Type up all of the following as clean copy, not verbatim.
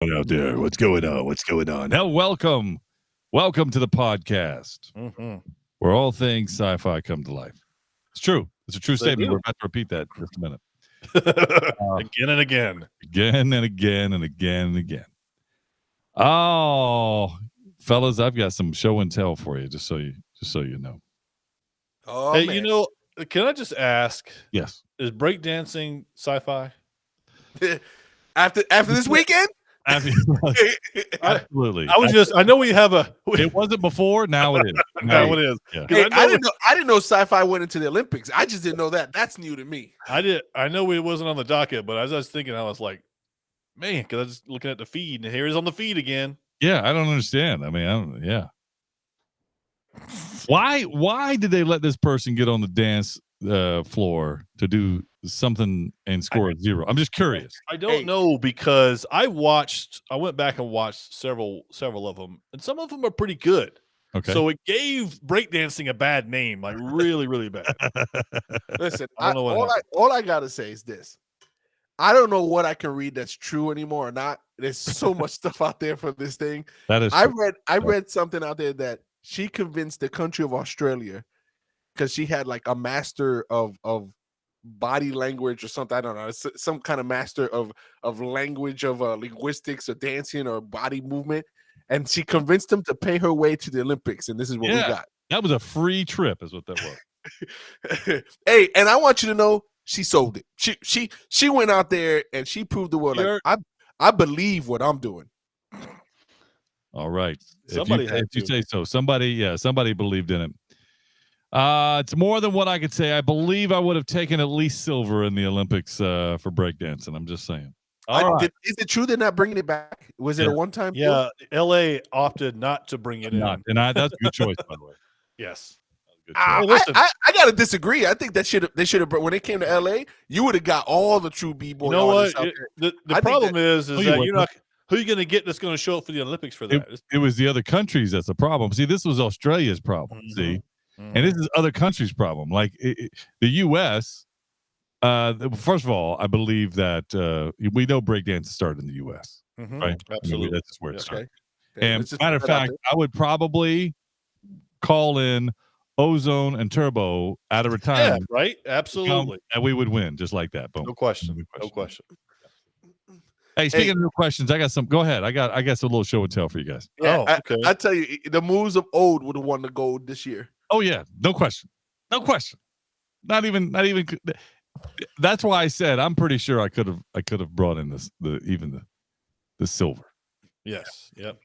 Out there, what's going on? What's going on? Now, welcome to the podcast where all things sci-fi come to life. It's true. It's a true statement. We're about to repeat that in just a minute. Again and again. Again and again and again and again. Oh, fellas, I've got some show and tell for you, just so you know. Oh, hey, man. Can I just ask? Yes. Is breakdancing sci-fi? after this weekend? Absolutely. I know we have a. It wasn't before. Now it is. Now it is. Yeah. Hey, I didn't know sci-fi went into the Olympics. I just didn't know that. That's new to me. I know it wasn't on the docket, but as I was thinking, I was like, man, because I was just looking at the feed, and here it is on the feed again. Yeah, I don't understand. I mean, yeah. Why did they let this person get on the dance floor to do something and score a zero? I'm just curious. I don't know, because I went back and watched several of them, and some of them are pretty good. Okay. So it gave breakdancing a bad name, like really, really bad. Listen, all I gotta say is this. I don't know what I can read that's true anymore or not. There's so much stuff out there for this thing. That is I read something out there that she convinced the country of Australia, because she had like a master of body language or something. I don't know. It's some kind of master of language, of linguistics or dancing or body movement. And she convinced them to pay her way to the Olympics. And this is what we got. That was a free trip is what that was. Hey, and I want you to know, she sold it. She went out there and she proved the world. Like, I believe what I'm doing. All right. If you say so. Somebody believed in it. It's more than what I could say. I believe I would have taken at least silver in the Olympics for breakdancing. I'm just saying. Is it true they're not bringing it back? Was it a one-time? Yeah, LA opted not to bring it in. And that's a good choice, by the way. Yes. I gotta disagree. I think they should have. When it came to LA, you would have got all the true b-boy. You know what? The problem is that you're not. Who are you going to get that's going to show up for the Olympics for that? It was the other countries that's the problem. See, this was Australia's problem. Mm-hmm. See, and this is other countries' problem. Like the U.S. First of all, I believe that we know breakdance started in the U.S. Mm-hmm. Right? Absolutely, that's where it started. Okay. And matter of fact, I would probably call in Ozone and Turbo out of retirement. Yeah, right? Absolutely. And we would win just like that. Boom. No question. No question. Hey, speaking of new questions, I got some. Go ahead. I got some little show and tell for you guys. Yeah, okay. I tell you, the moves of old would have won the gold this year. Oh yeah, no question. Not even. That's why I said I'm pretty sure I could have brought in the silver. Yes. Yep.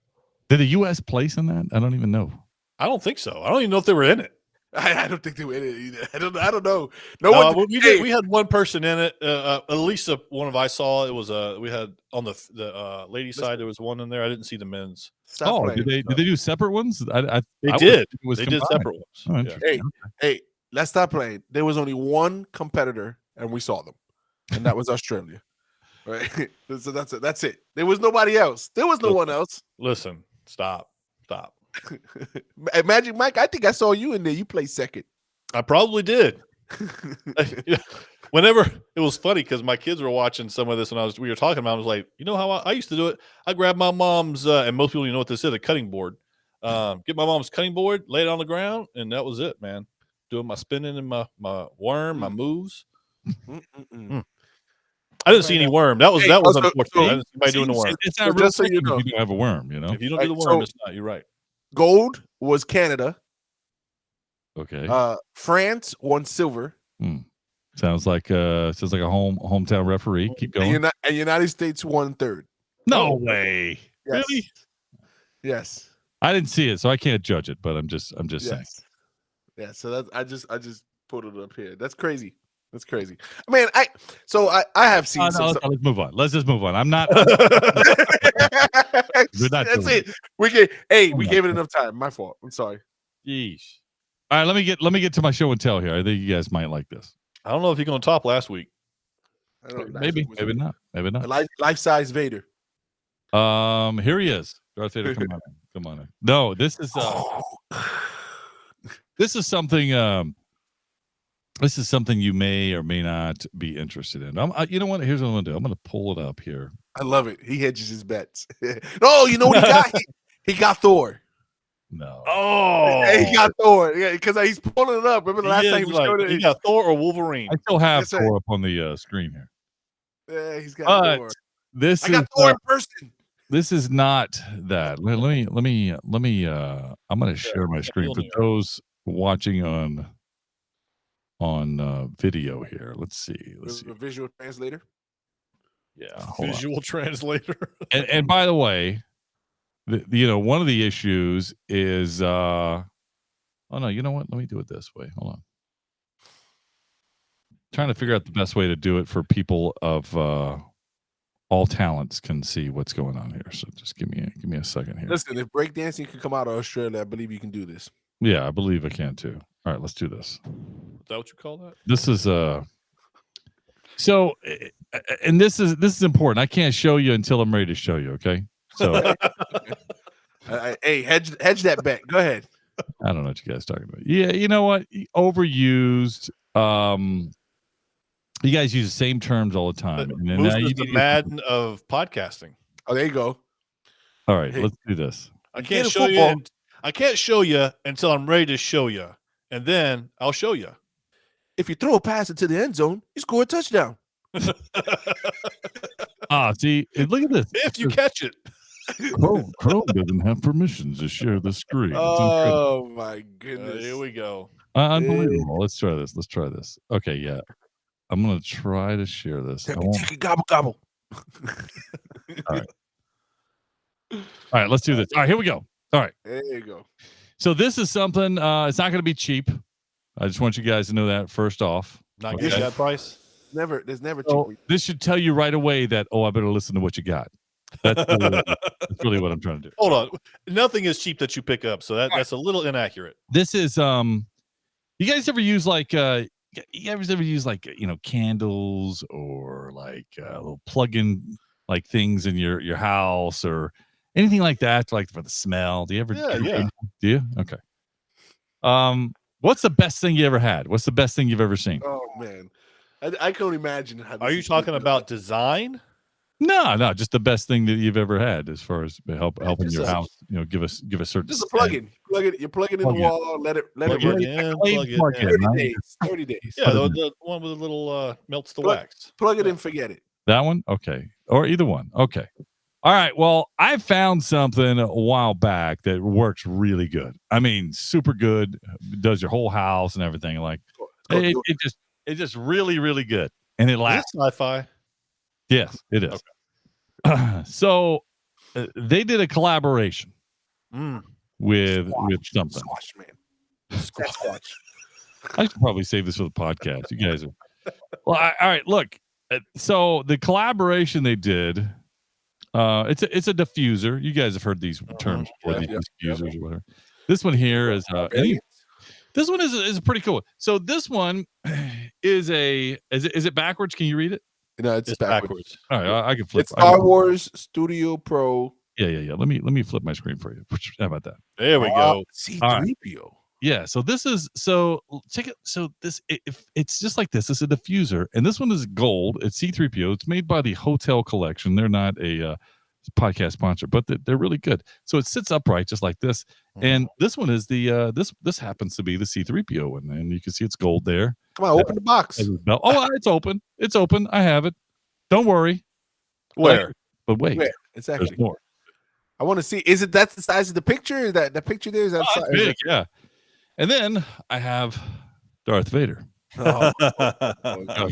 Did the U.S. place in that? I don't even know. I don't think so. I don't even know if they were in it. I don't think they were in it either. I don't know. No, we had one person in it. At least one of I saw. It was we had on the ladies' side. There was one in there. I didn't see the men's. Did they do separate ones? They did separate ones. Hey, let's stop playing. There was only one competitor, and we saw them, and that was Australia. Right. So that's it. There was nobody else. There was no one else. Listen. Stop. Magic Mike, I think I saw you in there. You played second. I probably did. Whenever it was funny because my kids were watching some of this and we were talking about it, I was like, you know how I used to do it? I grabbed my mom's and most people know what this is, a cutting board. Get my mom's cutting board, lay it on the ground, and that was it, man. Doing my spinning and my worm, my moves. I didn't see any worm. That was unfortunate. I didn't see anybody doing the worm. It's not real so if you don't have a worm, you know. If you don't do the worm, it's not. You're right. Gold was Canada. Okay. France won silver. Sounds like a hometown referee. Keep going. And United States won third. No way. Yes. Really? Yes. I didn't see it, so I can't judge it. But I'm just saying. Yeah. So I just put it up here. That's crazy. That's crazy. I mean, I have seen. Let's move on. Let's just move on. I'm not. That's it. We gave it enough time. My fault. I'm sorry. Yeesh. All right, let me get to my show and tell here. I think you guys might like this. I don't know if you're going to top last week. Maybe not. Life size Vader. Here he is. Darth Vader, come on in. No, this is this is something. This is something you may or may not be interested in. You know what? Here's what I'm going to do. I'm going to pull it up here. I love it. He hedges his bets. No, you know what he got? He got Thor. No. Oh, He got Thor. Yeah, because he's pulling it up. Remember the last time he showed it? He got Thor or Wolverine. I still have Yes, sir. Thor up on the screen here. Yeah, he's got But Thor. this I is got Thor in person. this is not that. Let me I'm going to share my screen for those watching on video here. Let's see. A visual translator. Yeah, hold on. Visual translator. And by the way, one of the issues is oh no, you know what? Let me do it this way. Hold on. Trying to figure out the best way to do it for people of all talents can see what's going on here. So just give me a second here. Listen, if breakdancing can come out of Australia, I believe you can do this. Yeah, I believe I can too. All right, let's do this. Is that what you call that? This is so and this is important. I can't show you until I'm ready to show you, okay? So hey, hedge that bet. Go ahead. I don't know what you guys are talking about. Yeah, you know what? Overused. You guys use the same terms all the time. And then now the Madden of podcasting. Oh, there you go. All right, let's do this. I can't show you. I can't show you until I'm ready to show you, and then I'll show you. If you throw a pass into the end zone, you score a touchdown. See, look at this. If you catch it. Chrome doesn't have permissions to share the screen. Oh my goodness! Here we go. Unbelievable. Let's try this. Okay, yeah. I'm gonna try to share this. Take it, gobble gobble. All right, let's do this. All right, here we go. All right. There you go. So this is something, it's not going to be cheap. I just want you guys to know that first off. Not getting that price? There's never cheap. This should tell you right away that, I better listen to what you got. That's really what I'm trying to do. Hold on. Nothing is cheap that you pick up, so that's a little inaccurate. This is, you guys ever use candles or little plug-in things in your house or anything like that, for the smell? Do you ever? Yeah. Do you? Okay. What's the best thing you ever had? What's the best thing you've ever seen? Oh man, I can only imagine how. Are you talking about design? No, just the best thing that you've ever had as far as helping your house. Give us certain. Just a plug-in. You plug it in the wall. Let it plug in. 30 days. Yeah, the one with a little melts the wax. Plug it and forget it. That one, okay, or either one, okay. All right. Well, I found something a while back that works really good. I mean, super good. Does your whole house and everything. It's just really, really good, and it lasts. Is it sci-fi? Yes, it is. Okay. So they did a collaboration with something. Squash, man. Squash. I should probably save this for the podcast. You guys are well. All right. Look. So the collaboration they did. It's a diffuser. You guys have heard these terms before. These diffusers or whatever. This one here is. This one is pretty cool. So this one is it backwards? Can you read it? No, it's backwards. All right, I can flip. It's Star Wars Studio Pro. Yeah. Let me flip my screen for you. How about that? There we go. C3PO. Yeah. So this is check it. So it's just like this. It's a diffuser, and this one is gold. It's C3PO. It's made by the Hotel Collection. They're not a podcast sponsor, but they're really good. So it sits upright just like this. And this one is the this happens to be the C3PO one, and you can see it's gold there. Come on, open the box. Oh, it's open. It's open. I have it. Don't worry. Where? But wait. Where? It's actually there's more. I want to see. Is it that's the size of the picture? Is that the picture there? Is that size? Big? Yeah. And then I have Darth Vader. Darth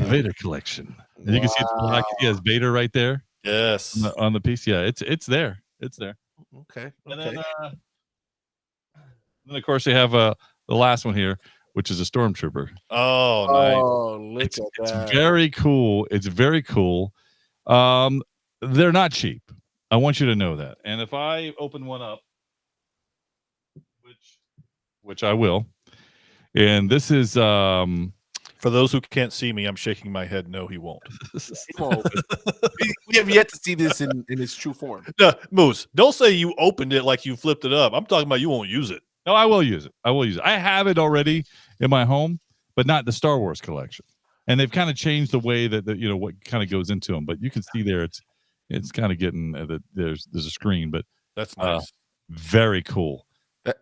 Vader collection. And you can see it's black. He has Vader right there. Yes. On the piece. Yeah, it's there. It's there. Okay. And then of course they have the last one here, which is a stormtrooper. Oh, nice. Oh, look at that. It's very cool. It's very cool. They're not cheap. I want you to know that. And if I open one up, which I will, and this is for those who can't see me, I'm shaking my head. No, he won't. We have yet to see this in its true form. No, Moose, don't say you opened it like you flipped it up. I'm talking about you won't use it. No, I will use it. I have it already in my home, but not the Star Wars collection. And they've kind of changed the way that what kind of goes into them. But you can see there, It's kind of getting there's a screen, but That's nice. very cool.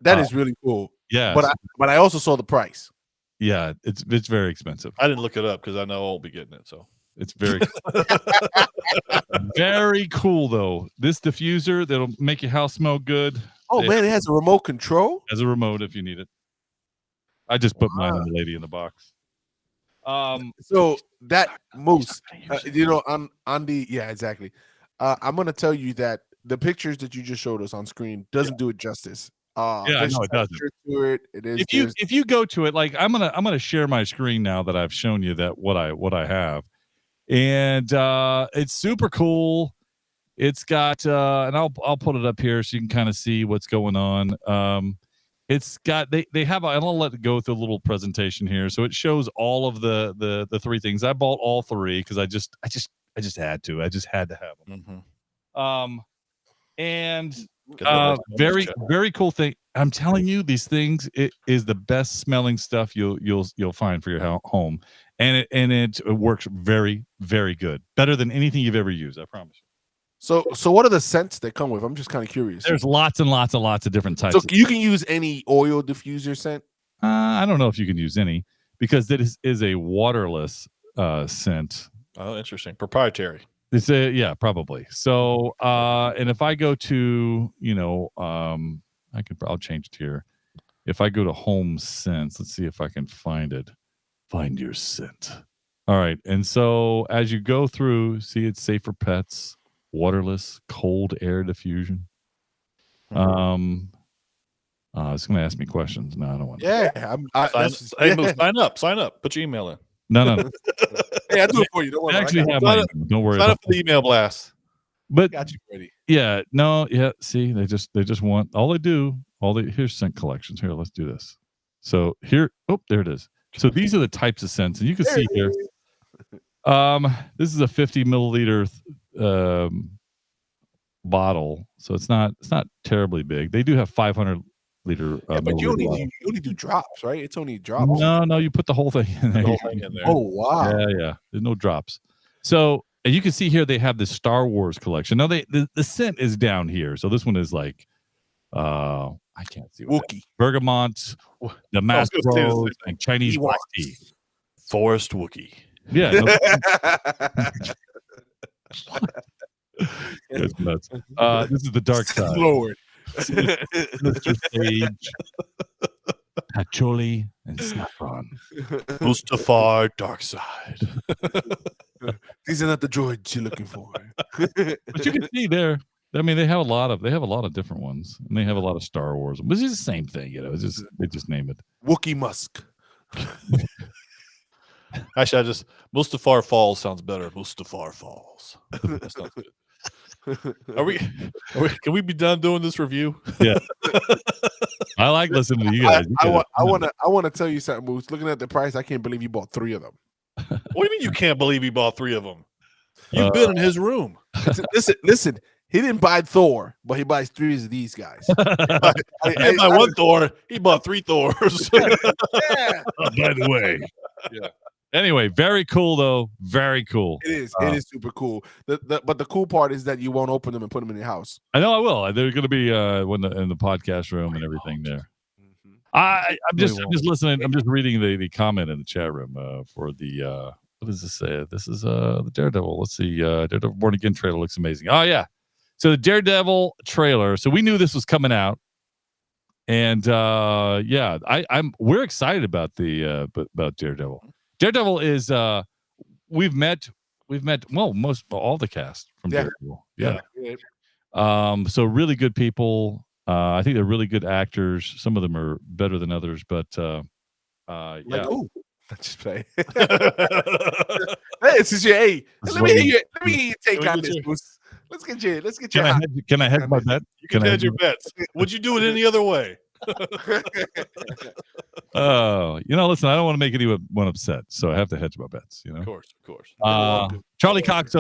That is really cool. Yeah, but I also saw the price. Yeah, it's very expensive. I didn't look it up because I know I won't be getting it. So it's very very cool though. This diffuser that'll make your house smell good. Oh man, it has a remote control. Has a remote if you need it. I just put mine on the lady in the box. So that Moose, on the exactly. I'm gonna tell you that the pictures that you just showed us on screen doesn't do it justice. Yeah, no, it doesn't. To it. It is. If you go to it, like I'm gonna share my screen now that I've shown you that what I have, and it's super cool. It's got and I'll put it up here so you can kind of see what's going on. It's got they have I'll let it go through a little presentation here. So it shows all of the three things. I bought all three because I just had to. I just had to have them. Mm-hmm. And very very cool thing. I'm telling you, these things, it is the best smelling stuff you'll find for your home, and it works very very good, better than anything you've ever used. I promise you. So what are the scents they come with? I'm just kind of curious. There's lots and lots of different types. So you can use any oil diffuser scent. I don't know if you can use any because it is a waterless scent. Oh, interesting. Proprietary. It's probably. So and if I go to I'll change it here. If I go to home scents, let's see if I can find it. Find your scent. All right, and so as you go through, see it's safe for pets. Waterless, cold air diffusion. It's going to ask me questions. No, I don't want. Yeah, Sign up. Put your email in. No. Hey, I do it for you. Don't worry. Don't worry. Sign up for the email blast. But got you ready. Yeah, no, yeah. See, they just want here's scent collections. Here, let's do this. So here, there it is. So these are the types of scents, and you can see here. This is a 50 milliliter bottle, so it's not terribly big. They do have 500 liter. But you only do drops, right? It's only drops. No, you put the whole thing in there. Oh wow! Yeah. There's no drops. So and you can see here they have the Star Wars collection. Now the scent is down here. So this one is like, I can't see what Wookiee, bergamot, the mask rose, and Chinese black tea. Forest Wookiee. Yeah. That's nuts. This is the dark side. Lord. Mr. Sage, Patchouli, and Saffron. Mustafar, dark side. These are not the droids you're looking for. But you can see there. I mean, they have a lot of different ones, and they have a lot of Star Wars. But it's the same thing, they just name it Wookiee Musk. Actually, Mustafar Falls sounds better. Mustafar Falls. That sounds good. Can we be done doing this review? Yeah. I like listening to you guys. I want to tell you something, Moose. Looking at the price, I can't believe you bought 3 of them. What do you mean you can't believe he bought 3 of them? You've been in his room. Listen. He didn't buy Thor, but he buys 3 of these guys. He didn't buy 1 Thor. He bought 3 Thors. Yeah. By the way. Yeah. Anyway, very cool though. Very cool. It is. It is super cool. But the cool part is that you won't open them and put them in your house. I know I will. They're going to be in the podcast room and everything there. I'm just listening. I'm just reading the comment in the chat room for the what does this say? This is the Daredevil. Let's see. Daredevil Born Again trailer looks amazing. Oh yeah. So the Daredevil trailer. So we knew this was coming out. And we're excited about about Daredevil. Daredevil is we've met most all the cast from Daredevil. Yeah. So really good people. I think they're really good actors. Some of them are better than others, but Like, just play. Hey, this is your Let me hear your take on this, Moose. Let's get you. Can I hedge my bet? You can hedge your bets. Would you do it any other way? Listen, I don't want to make anyone upset, so I have to hedge my bets. Of course. Charlie Cox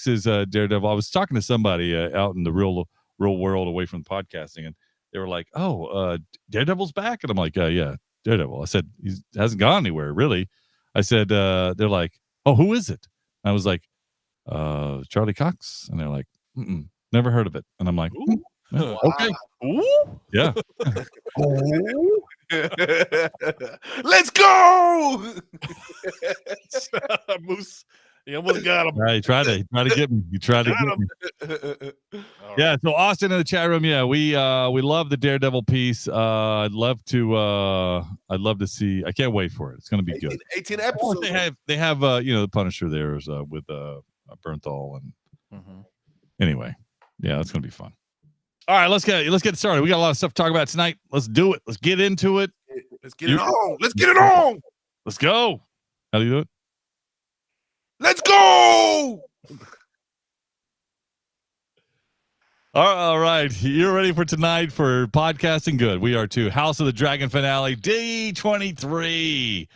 is Daredevil. I was talking to somebody out in the real world, away from podcasting, and they were like, "Oh, Daredevil's back," and I'm like, "Yeah, Daredevil." I said he hasn't gone anywhere, really. I said, "They're like, oh, who is it?" I was like, Charlie Cox, and they're like, never heard of it, and I'm like, Wow. okay, yeah. Let's go. Moose, you almost got him. He tried to get me. You tried to get me. Yeah. So Austin in the chat room. Yeah, we love the Daredevil piece. I'd love to see. I can't wait for it. It's going to be good. 18 episodes. They have the Punisher there with Bernthal and anyway, yeah, that's going to be fun. All right, let's get started. We got a lot of stuff to talk about tonight. Let's do it. Let's get into it. Let's get it on. Let's get it on. Let's go. How do you do it? Let's go. All right. You're ready for tonight for podcasting? Good. We are too. House of the Dragon finale, D23.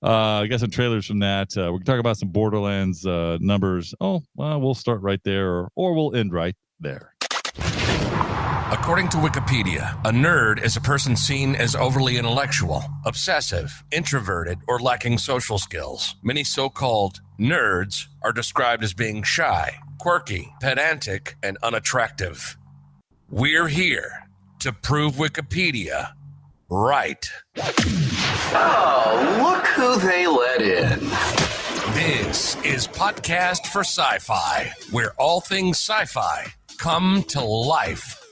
I got some trailers from that. We're going to talk about some Borderlands numbers. Oh, well, we'll start right there or we'll end right there. According to Wikipedia, a nerd is a person seen as overly intellectual, obsessive, introverted, or lacking social skills. Many so-called nerds are described as being shy, quirky, pedantic, and unattractive. We're here to prove Wikipedia right. Oh, look who they let in. This is Podcast for Sci-Fi, where all things sci-fi come to life.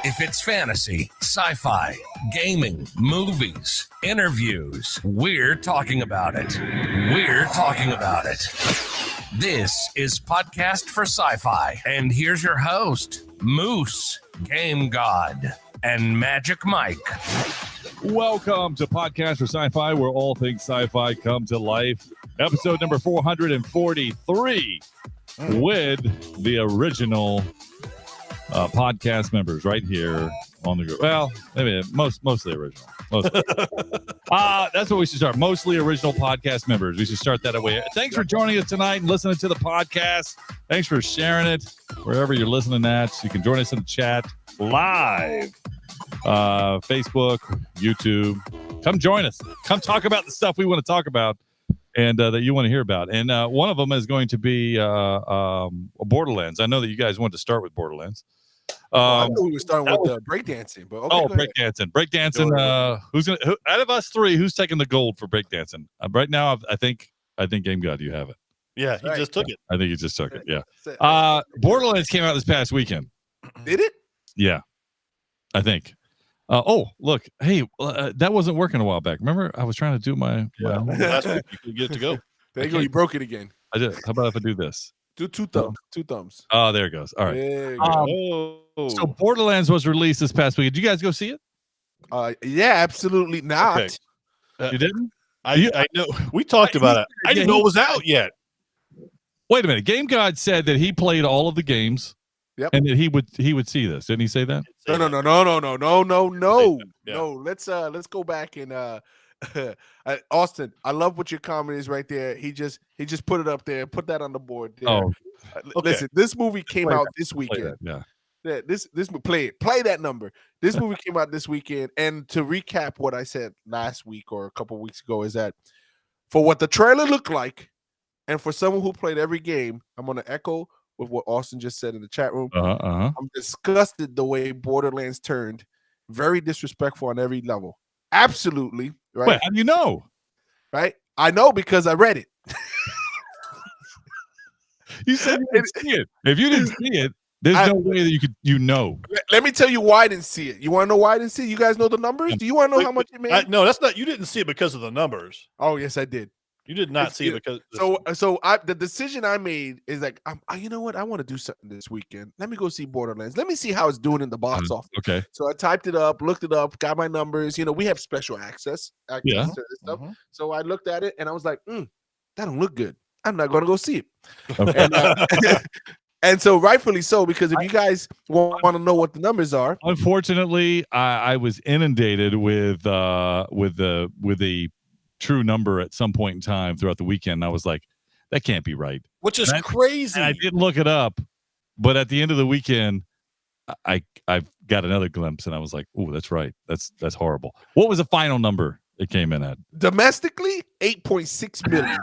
If it's fantasy, sci-fi, gaming, movies, interviews, we're talking about it. We're talking about it. This is Podcast for Sci-Fi, and here's your host, Moose, Game God, and Magic Mike. Welcome to Podcast for Sci-Fi, where all things sci-fi come to life. Episode number 443 with the original podcast members right here on the group. Well, maybe mostly original. That's what we should start. Mostly original podcast members. We should start that way. Thanks for joining us tonight and listening to the podcast. Thanks for sharing it wherever you're listening at. You can join us in the chat live. Facebook, YouTube. Come join us. Come talk about the stuff we want to talk about and that you want to hear about. And one of them is going to be Borderlands. I know that you guys want to start with Borderlands. I know we were starting with breakdancing, but okay. Breakdancing. Who's gonna? Out of us three, who's taking the gold for breakdancing? Right now, I think Game God, you have it. Yeah, he just took it. I think he just took it. Yeah. Borderlands came out this past weekend. Did it? Yeah, I think. Look, hey, that wasn't working a while back. Remember, I was trying to do my last week. You could get it to go. There you go. You broke it again. I did. How about if I do this? Do two thumbs. Oh, there it goes. All right. So Borderlands was released this past week. Did you guys go see it? Yeah, absolutely not. Okay. You didn't? I know. We talked about it. I didn't know it was out yet. Wait a minute. Game God said that he played all of the games. Yep. And that he would see this. Didn't he say that? No. Let's go back and Austin, I love what your comment is right there. He just put it up there. Put that on the board there. Oh, okay. Listen, this movie came out this weekend. This play that number. This movie came out this weekend. And to recap what I said last week or a couple weeks ago is that for what the trailer looked like, and for someone who played every game, I'm going to echo with what Austin just said in the chat room. I'm disgusted the way Borderlands turned. Very disrespectful on every level. Absolutely. Right. Wait, how do you know? Right. I know because I read it. You said you didn't see it. If you didn't see it, there's no way that you know. Let me tell you why I didn't see it. You want to know why I didn't see it? You guys know the numbers? Do you want to know how much it made? No, that's not. You didn't see it because of the numbers. Oh, yes, I did. You did not see it because. So the decision I made is like, you know what? I want to do something this weekend. Let me go see Borderlands. Let me see how it's doing in the box office. Okay. So I typed it up, looked it up, got my numbers. We have special access to this stuff. So I looked at it and I was like, that don't look good. I'm not going to go see it. Okay. And so rightfully so, because if you guys want to know what the numbers are, unfortunately, I was inundated with the true number at some point in time throughout the weekend. I was like, that can't be right. Which is crazy. And I didn't look it up, but at the end of the weekend, I got another glimpse and I was like, oh, that's right. That's horrible. What was the final number it came in at? Domestically, 8.6 million.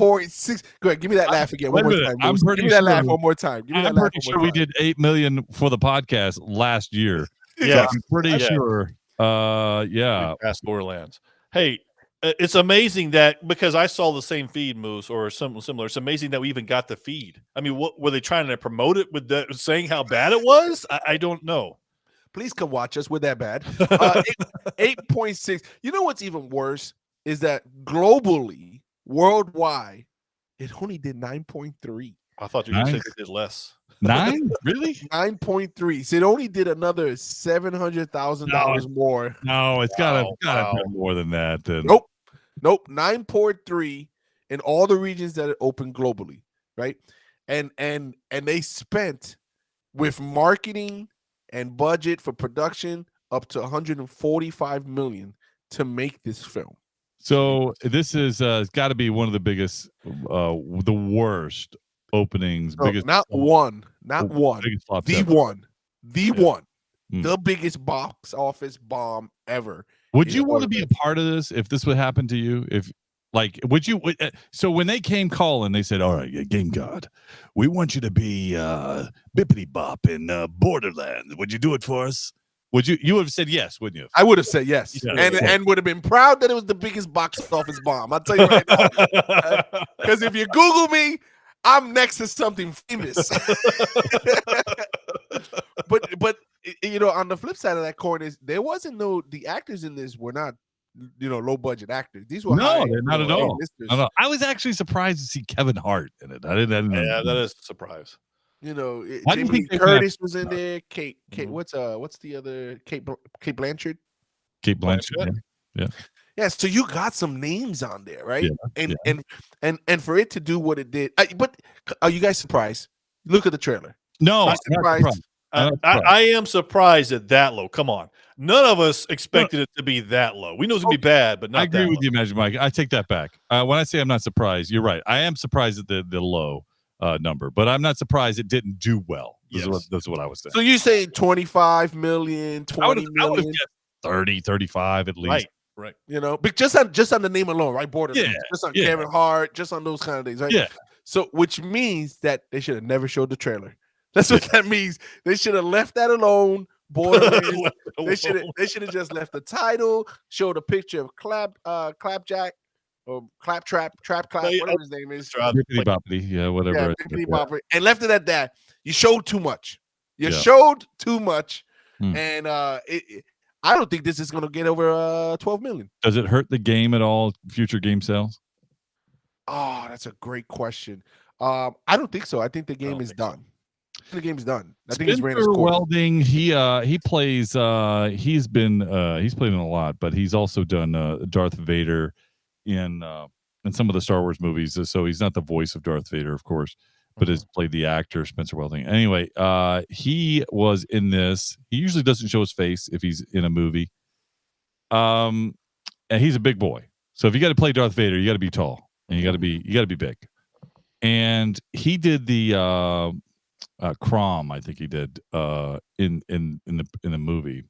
8.6. Go ahead, give me that laugh again. Wait One a more minute. time. I'm Moose. pretty Give me that laugh sure- one more time. Give me that I'm laugh pretty one sure more we time. did 8 million for the podcast last year. Yeah. I'm pretty Yeah. sure. Yeah. Past Borderlands. Hey, it's amazing that because I saw the same feed, Moose, or something similar. It's amazing that we even got the feed. I mean, what were they trying to promote it with saying how bad it was? I don't know. Please come watch us. We're that bad. 8.6. You know what's even worse is that globally, worldwide, it only did 9.3. I thought you were going to say Nice. they did less. 9? Really? 9.3. So it only did another $700,000 more. No, it's gotta Wow. be more than that. Then. Nope. 9.3 in all the regions that are open globally, right? And they spent with marketing and budget for production up to 145 million to make this film. So this is got to be one of the biggest, the worst openings. No, biggest, not one, biggest flops the ever. one, Hmm. the biggest box office bomb ever. Would you want to be a part of this if this would happen to you? If would you? So when they came calling, they said, "All right, Game God, we want you to be Bippity Bop in Borderlands. Would you do it for us?" Would you? You would have said yes, wouldn't you? I would have said yes, Yeah. and would have been proud that it was the biggest box office bomb. I'll tell you right now, because if you Google me, I'm next to something famous. but on the flip side of that coin is there wasn't the actors in this were not low budget actors. These were they're not at all. A-listers. I was actually surprised to see Kevin Hart in it. I didn't Yeah, that is a surprise. I didn't Jamie Lee think they would Curtis was in there. Kate, Mhm. what's the other Kate Blanchard? Kate Blanchett. Yeah. Yeah, so you got some names on there, right? Yeah, And for it to do what it did, but are you guys surprised? Look at the trailer. No, I'm I'm not surprised. surprised. I'm not surprised. I am surprised at that low. Come on. None of us expected it to be that low. We know it's going to be bad, but not I agree that with low. you, Magic Mike. I take that back. When I say I'm not surprised, you're right. I am surprised at the low number, but I'm not surprised it didn't do well. That's what I was saying. So you say 25 million, 20 I would have million, guessed 30, 35 at least. Right. but just on the name alone, right? Borderlands, just on Kevin Hart, just on those kind of things, right? Yeah. So which means that they should have never showed the trailer. That's what that means. They should have left that alone. Borderlands. They should have just left the title, showed a picture of Clapjack or Claptrap, whatever his name is. Bippity boppity, yeah, whatever. Bippity boppity, and left it at that. You showed too much. Yeah. Showed too much, Hmm. and I don't think this is going to get over 12 million. Does it hurt the game at all? Future game sales? Oh, that's a great question. I don't think so. I think the game is done. The game's done. I think it's ran its Spencer course. Welding, he plays he's played in a lot, but he's also done Darth Vader in some of the Star Wars movies. So he's not the voice of Darth Vader, of course, but has played the actor Spencer Welding. Anyway, he was in this. He usually doesn't show his face if he's in a movie. And he's a big boy. So if you got to play Darth Vader, you got to be tall and you got to be big. And he did the Crom, I think he did in the movie.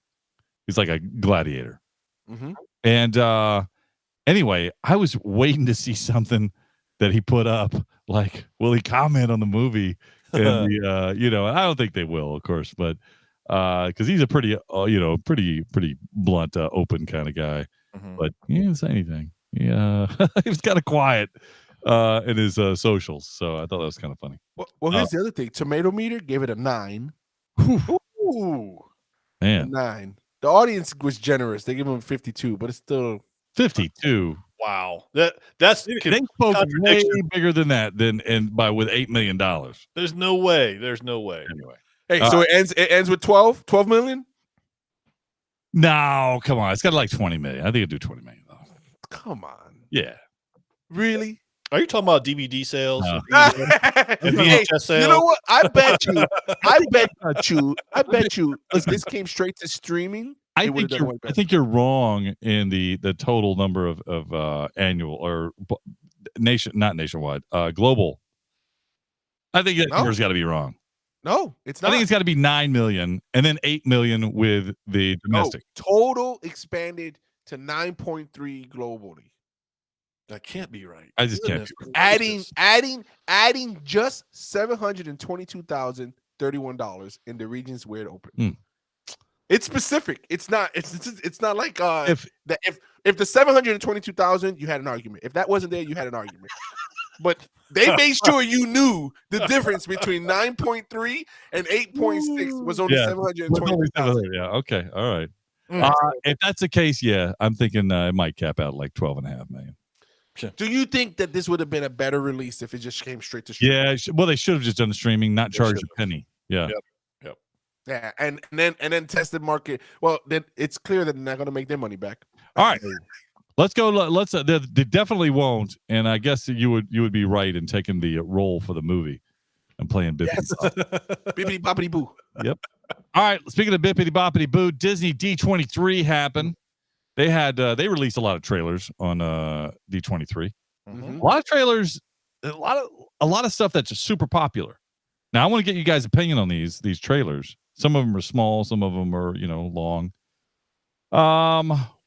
He's like a gladiator. Mhm. And anyway, I was waiting to see something that he put up. Like, will he comment on the movie? And I don't think they will, of course, but because he's a pretty blunt, open kind of guy. Mhm. But he didn't say anything. Yeah, he was kind of quiet in his socials, so I thought that was kind of funny. Well, here's the other thing. Tomato meter gave it a 9. Ooh, Man, 9. The audience was generous. They gave him 52, but it's still 52. Wow. That's They spoke way contradiction. bigger than that with $8 million. There's no way. There's no way. Anyway, Hey, so it ends with 12 million? no, come on, it's got like 20 million. I think it'd do 20 million though. Come on. Yeah, Really? Are you talking about DVD sales? No. And Hey, VHS sales? you know what? I bet you if this came straight to streaming, I it would've think done way better. you're wrong in the total number of annual or not nationwide, global. I think that number's got to be wrong. No, it's I not. think it's got to be 9 million and then 8 million with the domestic. Total expanded to 9.3 globally. That can't be right. I just can't. Goodness Adding just $722,031 in the region's weird open. It's specific. It's not like if the 722,000 you had an argument. If that wasn't there, you had an argument. But they made sure you knew the difference between 9.3 and 8.6 was only 720,000. Yeah. Okay. All right. If that's the case, yeah, I'm thinking it might cap out like 12.5 million. Do you think that this would have been a better release if it just came straight to streaming? Yeah. Well, they should have just done the streaming, not charged a penny. Yeah. Yep. Yeah, and then test the market. Well, then it's clear that they're not going to make their money back. All right. Let's go. Let's. They definitely won't, and I guess you would be right in taking the role for the movie and playing Bippity. Yes. Bippity boppity boo. Yep. All right. Speaking of Bippity boppity boo, Disney D23 happened. They had they released a lot of trailers on D23. Mm-hmm. A lot of trailers, a lot of stuff that's just super popular. Now I want to get you guys' opinion on these trailers. Some of them are small, some of them are long.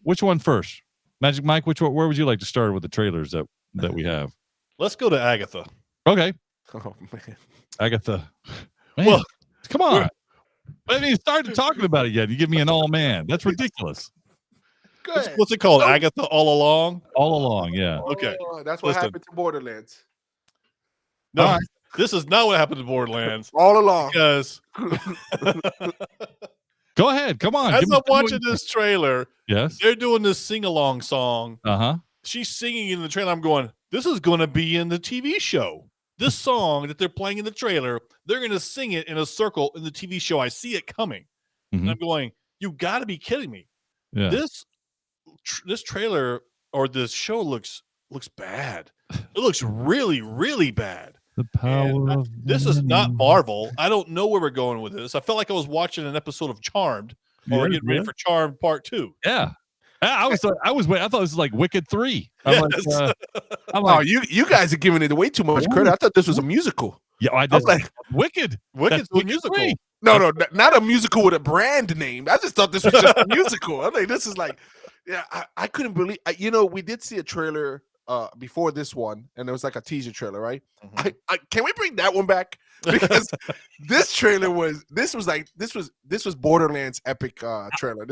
Which one first? Magic Mike, where would you like to start with the trailers that we have? Let's go to Agatha. Okay. Oh man. Agatha. Man, Well, come on. I haven't even started talking about it yet. You give me an all man. That's ridiculous. Good. What's it called? Agatha All Along? All along, yeah. Okay. That's what Listen. happened to Borderlands. No, All right. this is not what happened to Borderlands. All along. Because Go ahead. Come on. as I'm watching this trailer, Yes. they're doing this sing-along song. Uh-huh. She's singing in the trailer. I'm going, this is going to be in the TV show. This song that they're playing in the trailer, they're going to sing it in a circle in the TV show. I see it coming. Mhm. And I'm going, you got to be kidding me. Yeah. This trailer or this show looks bad. It looks really, really bad. The power of This is not women. Marvel. I don't know where we're going with this. I felt like I was watching an episode of Charmed or getting ready for Charmed Part 2. Yeah. I was waiting. I thought this was like Wicked 3. I'm Yes. like, You guys are giving it way too much credit. I thought this was a musical. yeah, I I did. was like, Wicked. Wicked's That's the Wicked musical. 3. no, not a musical with a brand name. I just thought this was just a musical. I think this is like, yeah, I couldn't believe. We did see a trailer before this one, and it was like a teaser trailer, right? Mhm. Can we bring that one back? Because this trailer was Borderlands epic trailer.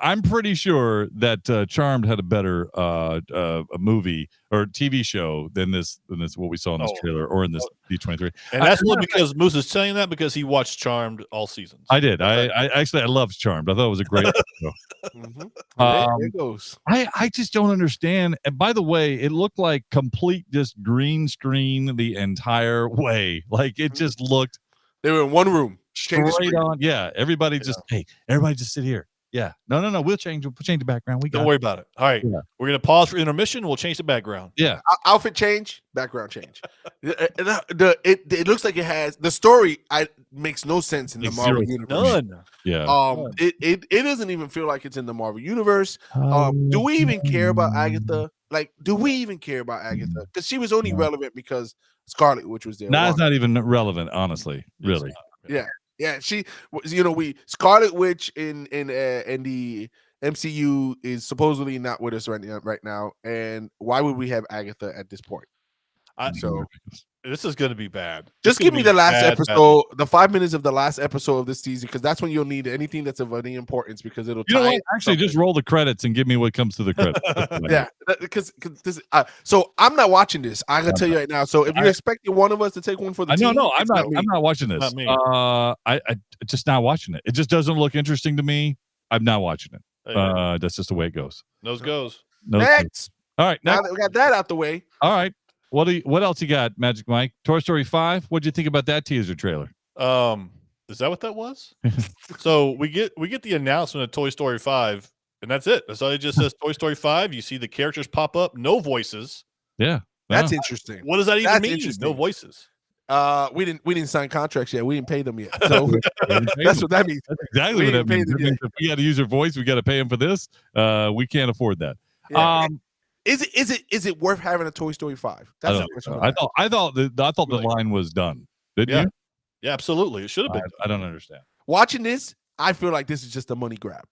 I'm pretty sure that Charmed had a better a movie or TV show than this what we saw in this trailer or in this D23. And that's only because Moose is saying that because he watched Charmed all seasons. I did. I actually loved Charmed. I thought it was a great show. There it goes. I just don't understand. And by the way, it looked like complete just green screen the entire way. Like it just looked They were in one room. Change the straight screen. on. Yeah. Everybody just everybody just sit here. Yeah. No. We'll change the background. We got Don't worry about it. All right. Yeah. We're going to pause for intermission. We'll change the background. Yeah. Outfit change, background change. It looks like it has the story. Makes no sense in the Makes Marvel zero universe. None. Yeah. It doesn't even feel like it's in the Marvel universe. Do we even care about Agatha? Like, do we even care about Agatha? Because she was only relevant because Scarlet Witch was there. Now it's not even relevant, honestly. Really. Yeah, she, Scarlet Witch in the MCU is supposedly not with us right now. And why would we have Agatha at this point? This is going to be bad. Just give me the last episode, the 5 minutes of the last episode of this season, because that's when you'll need anything that's of any importance, because it'll. You know what? Actually, just roll the credits and give me what comes to the credits. Yeah, because this. So I'm not watching this. I'm gonna tell you right now. So if you're expecting one of us to take one for the team, no, I'm it's not. me. I'm not watching this. Not me. I just not watching it. It just doesn't look interesting to me. I'm not watching it. That's just the way it goes. Nose goes. Next. All right. Now Next. that we got that out the way. All right. What else you got, Magic Mike? Toy Story 5. What'd you think about that teaser trailer? Is that what that was? So we get the announcement of Toy Story 5, and that's it. That's all it just says Toy Story 5. You see the characters pop up, no voices. Yeah. That's interesting. What does that even That's mean? interesting. No voices. We didn't sign contracts yet. We didn't pay them yet. So that's what that means. That's exactly what that means. That means if we got to use their voice, we got to pay them for this. We can't afford that. Yeah. Is it worth having a Toy Story 5? That's the question. I thought the line was done. Didn't you? Yeah, absolutely. It should have been. I don't understand. Watching this, I feel like this is just a money grab.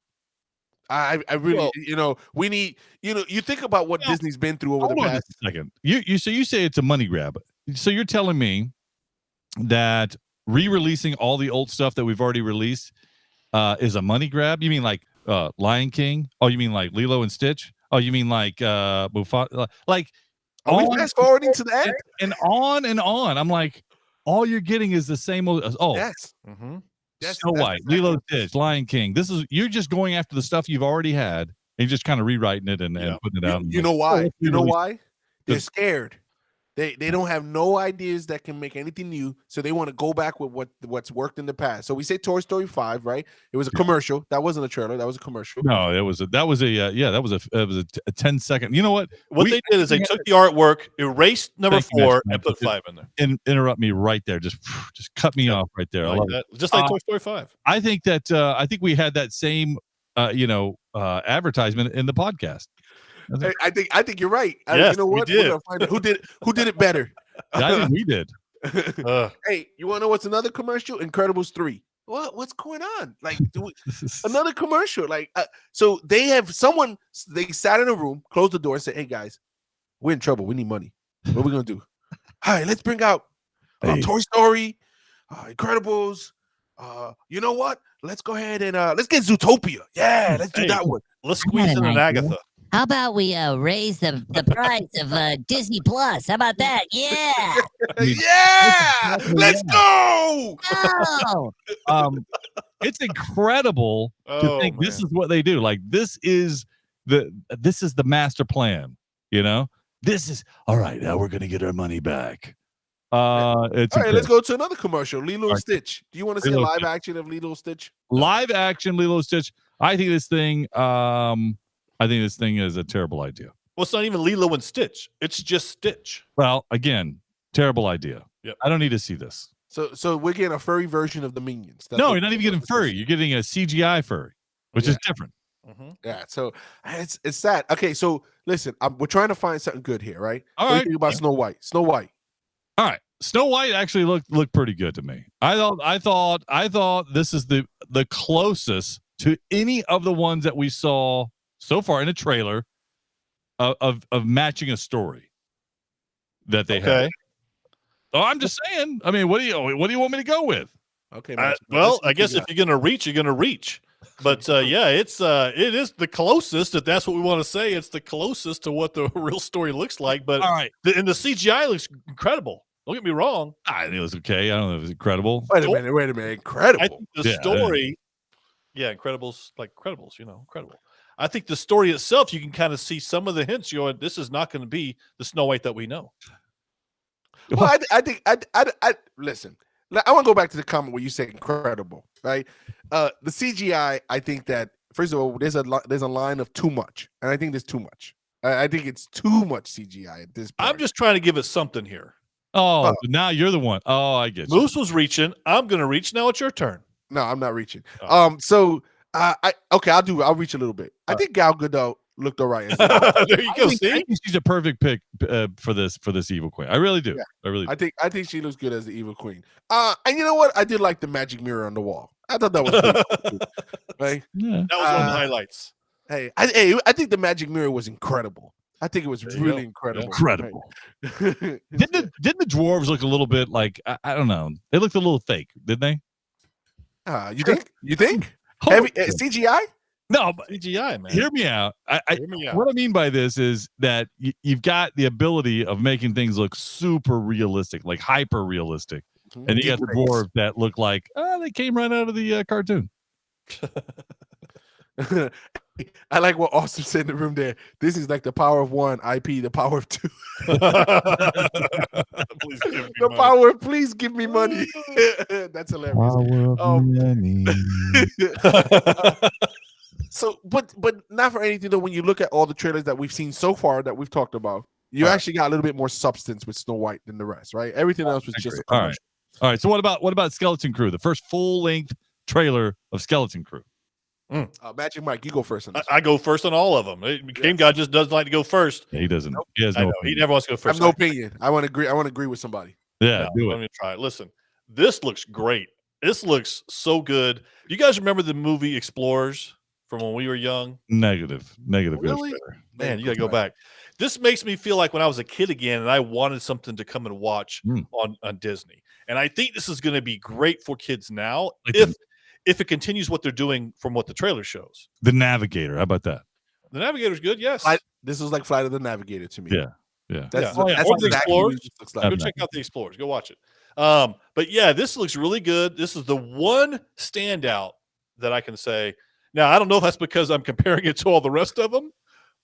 I really, Well- we need, you think about what Well, Disney's been through over the Hold on past. just a second. You say it's a money grab. So you're telling me that re-releasing all the old stuff that we've already released is a money grab? You mean like Lion King? Oh, you mean like Lilo and Stitch? Oh, you mean like Mufasa? Like, Are we fast forwarding to that? and on and on. I'm like, all you're getting is the same old. Oh, Yes. Mhm. Snow White, exactly Lilo what and Stitch, Lion King. You're just going after the stuff you've already had and just kind of rewriting it and putting it out. You know why? You know why? They're Good. scared. They don't have no ideas that can make anything new, so they want to go back with what's worked in the past. So we say Toy Story 5, right? It was a commercial. That wasn't a trailer. That was a commercial. No, that was a 10-second. You know what? What they did is they took the artwork, erased number Thank you, 4, Max. and put 5 in there. Interrupt me right there. Just cut me off right there. I Like love that. it. Just like Toy Story 5. I think that I think we had that same advertisement in the podcast. I think you're right. Yes, you know what? we We're did. gonna find out who did it better. I think we did. Hey, you want to know what's another commercial? Incredibles 3. What's going on? Like another commercial. Like so they sat in a room, closed the door, and said, "Hey guys, we're in trouble. We need money. What are we gonna do? All right, let's bring out Toy Story, Incredibles. You know what? Let's go ahead and let's get Zootopia. Yeah, let's do that one. Let's squeeze in an Agatha. How about we raise the price of Disney Plus? How about that? Yeah. Yeah, let's go. Oh, It's incredible to think this is what they do. Like this is the master plan. This is all right. Now we're gonna get our money back. It's All right, incredible. let's go to another commercial. Lilo and Right. Stitch. Do you want to see a Lilo live Stitch. action of Lilo and Stitch? Live action Lilo and Stitch. I think this thing is a terrible idea. Well, it's not even Lilo and Stitch. It's just Stitch. Well, again, terrible idea. Yep. I don't need to see this. So we're getting a furry version of the Minions. That's No, what- you're not even getting furry. You're getting a CGI furry, which is different. Yeah, so it's sad. Okay, so listen, we're trying to find something good here, right? All What do you right. think about Snow White? Snow White. All right. Snow White actually looked pretty good to me. I thought this is the closest to any of the ones that we saw so far in a trailer of matching a story that they have. Oh, I'm just saying. I mean, what do you want me to go with? Okay, Well, I guess if you're gonna reach, you're gonna reach. But yeah, it is the closest. If that's what we want to say, it's the closest to what the real story looks like. But All right. and the CGI looks incredible. Don't get me wrong. I think it was okay. I don't know if it was incredible. Wait a minute. Incredible. I think the Yeah, story, Incredibles, incredible. I think the story itself, you can kind of see some of the hints. You're going, this is not going to be the Snow White that we know. Well, I think I listen. I want to go back to the comment where you say incredible, right? The CGI, I think that first of all, there's a line of too much, and I think there's too much. I think it's too much CGI at this point. I'm just trying to give it something here. Oh, now you're the one. Oh, I get you. Moose was reaching. I'm going to reach. Now it's your turn. No, I'm not reaching. Oh. So I'll reach a little bit. I think Gal Gadot looked all right. There you go. I See, think she's a perfect pick for this evil queen. I really do. Yeah. I really do. I think she looks good as the evil queen. And you know what? I did like the magic mirror on the wall. I thought that was pretty cool, right? Yeah. that was one of the highlights. Hey, I think the magic mirror was incredible. I think it was There you really go. incredible. Incredible. Right? Didn't the dwarves look a little bit like I don't know? They looked a little fake, didn't they? You think? You think? Oh, Heavy CGI? no, but CGI, man. hear me out. Hear me out. What I mean by this is that you've got the ability of making things look super realistic, like hyper realistic, and you got the dwarves that look like they came right out of the cartoon. I like what Austin said in the room there. This is like the power of one, IP, the power of two. Please give me The money. power of please give me money. That's hilarious. So, but not for anything though. When you look at all the trailers that we've seen so far that we've talked about, you actually got a little bit more substance with Snow White than the rest, right? Everything else was just a All right. commercial. All right. So what about Skeleton Crew? The first full length trailer of Skeleton Crew. Magic Mike, you go first. On this. I go first on all of them. Game God just doesn't like to go first. Yeah, he doesn't. Nope. He has I no. know. He opinion. never wants to go I have first. no opinion. I want to agree. I want to agree with somebody. Yeah, do Let it. me try it. Listen, this looks great. This looks so good. You guys remember the movie Explorers from when we were young? Negative. Really? Ghost Rider. Man, you gotta go back. This makes me feel like when I was a kid again, and I wanted something to come and watch on Disney. And I think this is going to be great for kids now if it continues what they're doing from what the trailer shows. The Navigator. How about that? The Navigator's good, yes. This is like Flight of the Navigator to me. Yeah. That's Or exactly the Explorers. what it looks like. Go check out the Explorers. Go watch it. But yeah, this looks really good. This is the one standout that I can say. Now, I don't know if that's because I'm comparing it to all the rest of them,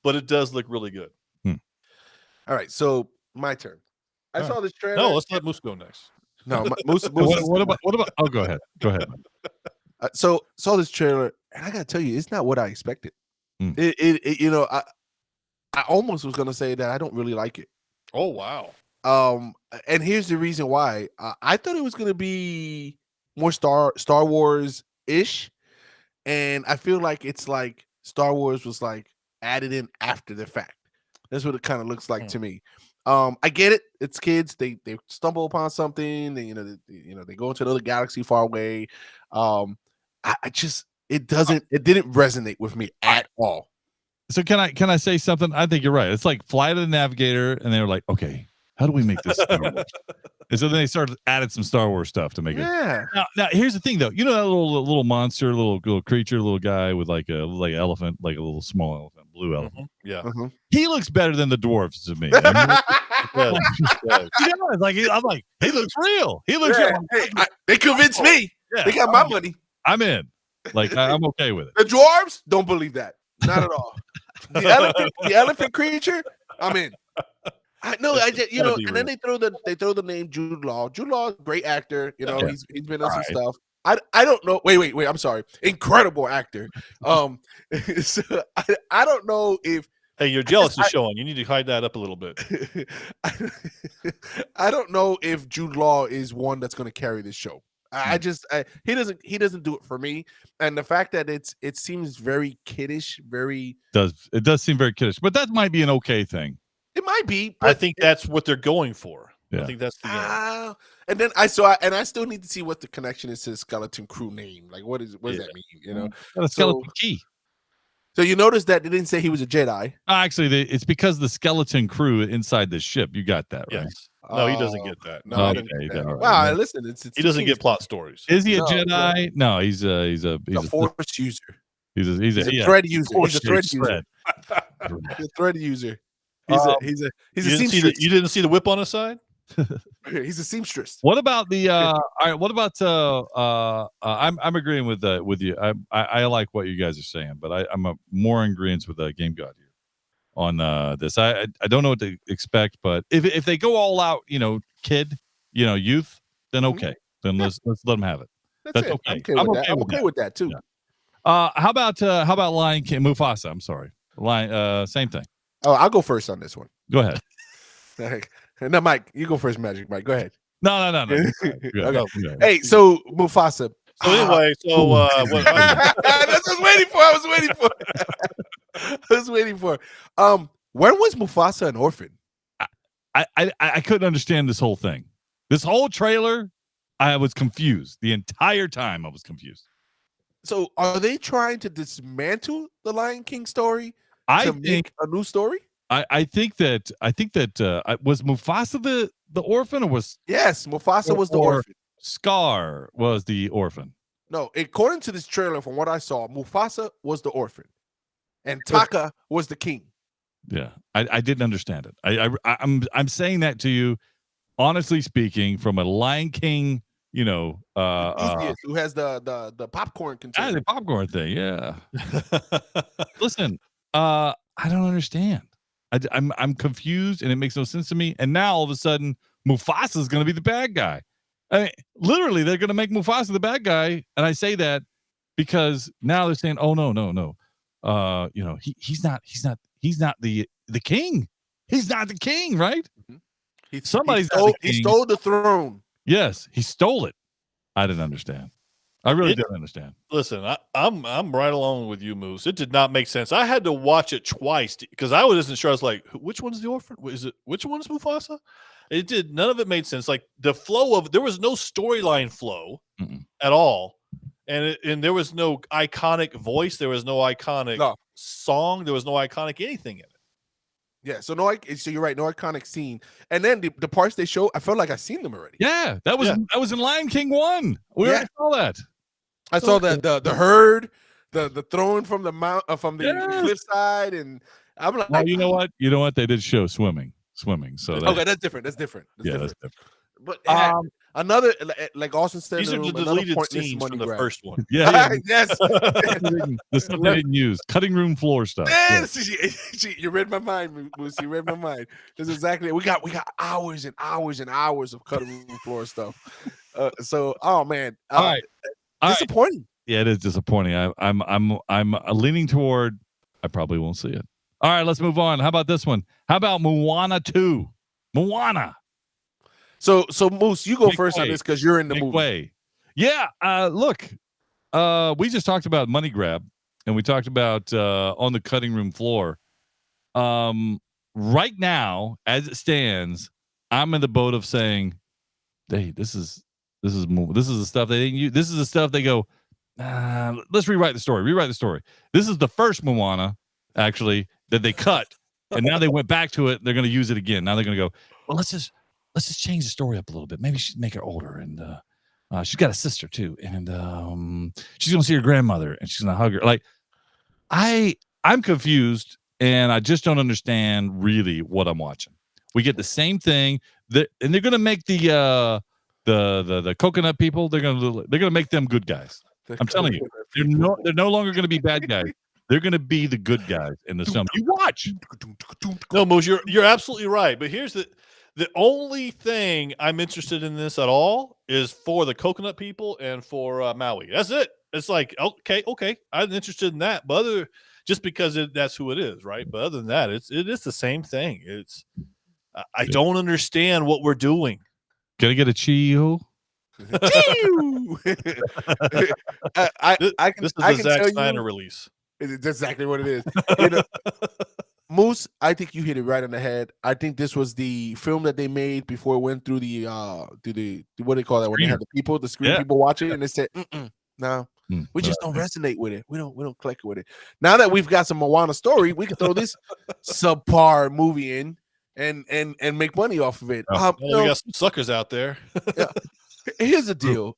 but it does look really good. All right, so my turn. I saw this trailer. No, let's let Moose go next. No, Moose. What about? Oh, go ahead. Go ahead. So saw this trailer, and I gotta tell you, it's not what I expected. You know, I almost was gonna say that I don't really like it. Oh wow. And here's the reason why. I thought it was gonna be more Star Wars ish, and I feel like it's like Star Wars was like added in after the fact. That's what it kind of looks like to me. I get it. It's kids. They stumble upon something. They go into another galaxy far away. It didn't resonate with me at all. So can I say something? I think you're right. It's like Flight of the Navigator, and they were like, okay, how do we make this Star Wars? And so then they started added some Star Wars stuff to make it. Now here's the thing though. You know that little monster, little creature, little guy with like elephant, like a little small elephant, blue elephant. Yeah. He looks better than the dwarves to me. I'm like, he looks real. He looks real. Hey, they convinced me. Yeah, they got my money. I'm in. Like I'm okay with it. The dwarves don't believe that. Not at all. The elephant creature, I'm in. I know, and then they throw the name Jude Law. Jude Law, great actor. You know, he's been on some stuff. I don't know. Wait. I'm sorry. Incredible actor. So I don't know if. Hey, you're jealous is showing. You need to hide that up a little bit. I don't know if Jude Law is one that's going to carry this show. He doesn't do it for me, and the fact that it seems very kiddish, it does seem very kiddish, but that might be an okay thing. It might be. I think that's what they're going for. Yeah. I think that's the end. And then I still need to see what the connection is to the Skeleton Crew name. Like, what does that mean? You know, the Skeleton Key. So you notice that they didn't say he was a Jedi. Actually, it's because the Skeleton Crew inside the ship. You got that right? Yes. No, he doesn't get that. No, I didn't get that. Wow, listen, he doesn't get plot stories. Is he a Jedi? No, he's a Force user. He's a thread user. He's a thread user. He's a thread user. He's a seamstress. You didn't see the whip on his side? He's a seamstress. What about the all right, what about I'm agreeing with you. I like what you guys are saying, but I'm more in agreement with Game God here on this. I don't know what to expect, but if they go all out, kid, youth, then okay. Then let's let them have it. That's okay. I'm okay with that too. Yeah. How about Lion King Mufasa? I'm sorry. Same thing. Oh, I'll go first on this one. Go ahead. No, Mike, you go first, Magic Mike. Go ahead. No. Okay. Hey, so Mufasa. So anyway, what, I was waiting for. When was Mufasa an orphan? I couldn't understand this whole thing. This whole trailer, I was confused. The entire time I was confused. So are they trying to dismantle the Lion King story to make a new story? I think that was Mufasa the orphan, or was Mufasa was the orphan. Scar was the orphan. No, according to this trailer, from what I saw, Mufasa was the orphan, and Taka was the king. Yeah, I didn't understand it. I'm saying that to you, honestly speaking, from a Lion King, who has the popcorn container. The popcorn thing, yeah. Listen, I don't understand. I'm confused, and it makes no sense to me. And now all of a sudden, Mufasa is going to be the bad guy. I mean, literally, they're going to make Mufasa the bad guy, and I say that because now they're saying, "Oh no, he's not the king. He's not the king, right? Mm-hmm. He stole the throne. Yes, he stole it. I didn't understand. I really didn't understand. Listen, I'm right along with you, Moose. It did not make sense. I had to watch it twice because I wasn't sure. I was like, which one's the orphan? Which one's Mufasa? None of it made sense. Like the flow there was no storyline flow at all. and there was no iconic voice, there was no iconic song, there was no iconic anything in it. Yeah, so so you're right, no iconic scene. And then the parts they show, I felt like I've seen them already. Yeah, that was in Lion King 1. We already saw that. I saw the herd, the throwing from the from the cliffside, and I'm like, well, you know what? They did show swimming. So that's different. That's different. That's different. But another, like Austin said, these are the deleted scenes from the first one. Yeah. Yes, the stuff they didn't use, cutting room floor stuff. Yes, you read my mind, Moose. You read my mind. That's exactly it. We got hours and hours and hours of cutting room floor stuff. So, oh man, all right, disappointing. Yeah, it is disappointing. I'm leaning toward I probably won't see it. All right, let's move on. How about this one? How about Moana 2? Moana. So Moose, you go first on this because you're in the movie. Way. Yeah. Look, we just talked about money grab, and we talked about on the cutting room floor. Right now, as it stands, I'm in the boat of saying, "Hey, this is the stuff they didn't use. This is the stuff they go. Let's rewrite the story. This is the first Moana, actually, that they cut, and now they went back to it. They're going to use it again. Now they're going to go. Well, let's just change the story up a little bit. Maybe she'd make her older, and she's got a sister too, and she's gonna see her grandmother, and she's gonna hug her. Like, I'm confused, and I just don't understand really what I'm watching. We get the same thing, and they're gonna make the coconut people. They're gonna make them good guys. I'm telling you, they're no longer gonna be bad guys. They're gonna be the good guys in the film. You watch. No, Moose, you're absolutely right. But here's the only thing I'm interested in this at all is for the coconut people and for Maui. That's it. It's like, okay, I'm interested in that, but just because that's who it is, right? But other than that, it is the same thing. I don't understand what we're doing. Gonna get a Chio? This is a Zack Snyder release. That's exactly what it is. Moose, I think you hit it right on the head. I think this was the film that they made before it went through the what do they call that when they had the screen people watching it, and they said, no, we just don't resonate with it. We don't click with it. Now that we've got some Moana story, we can throw this subpar movie in and make money off of it. We got some suckers out there. Here's the deal.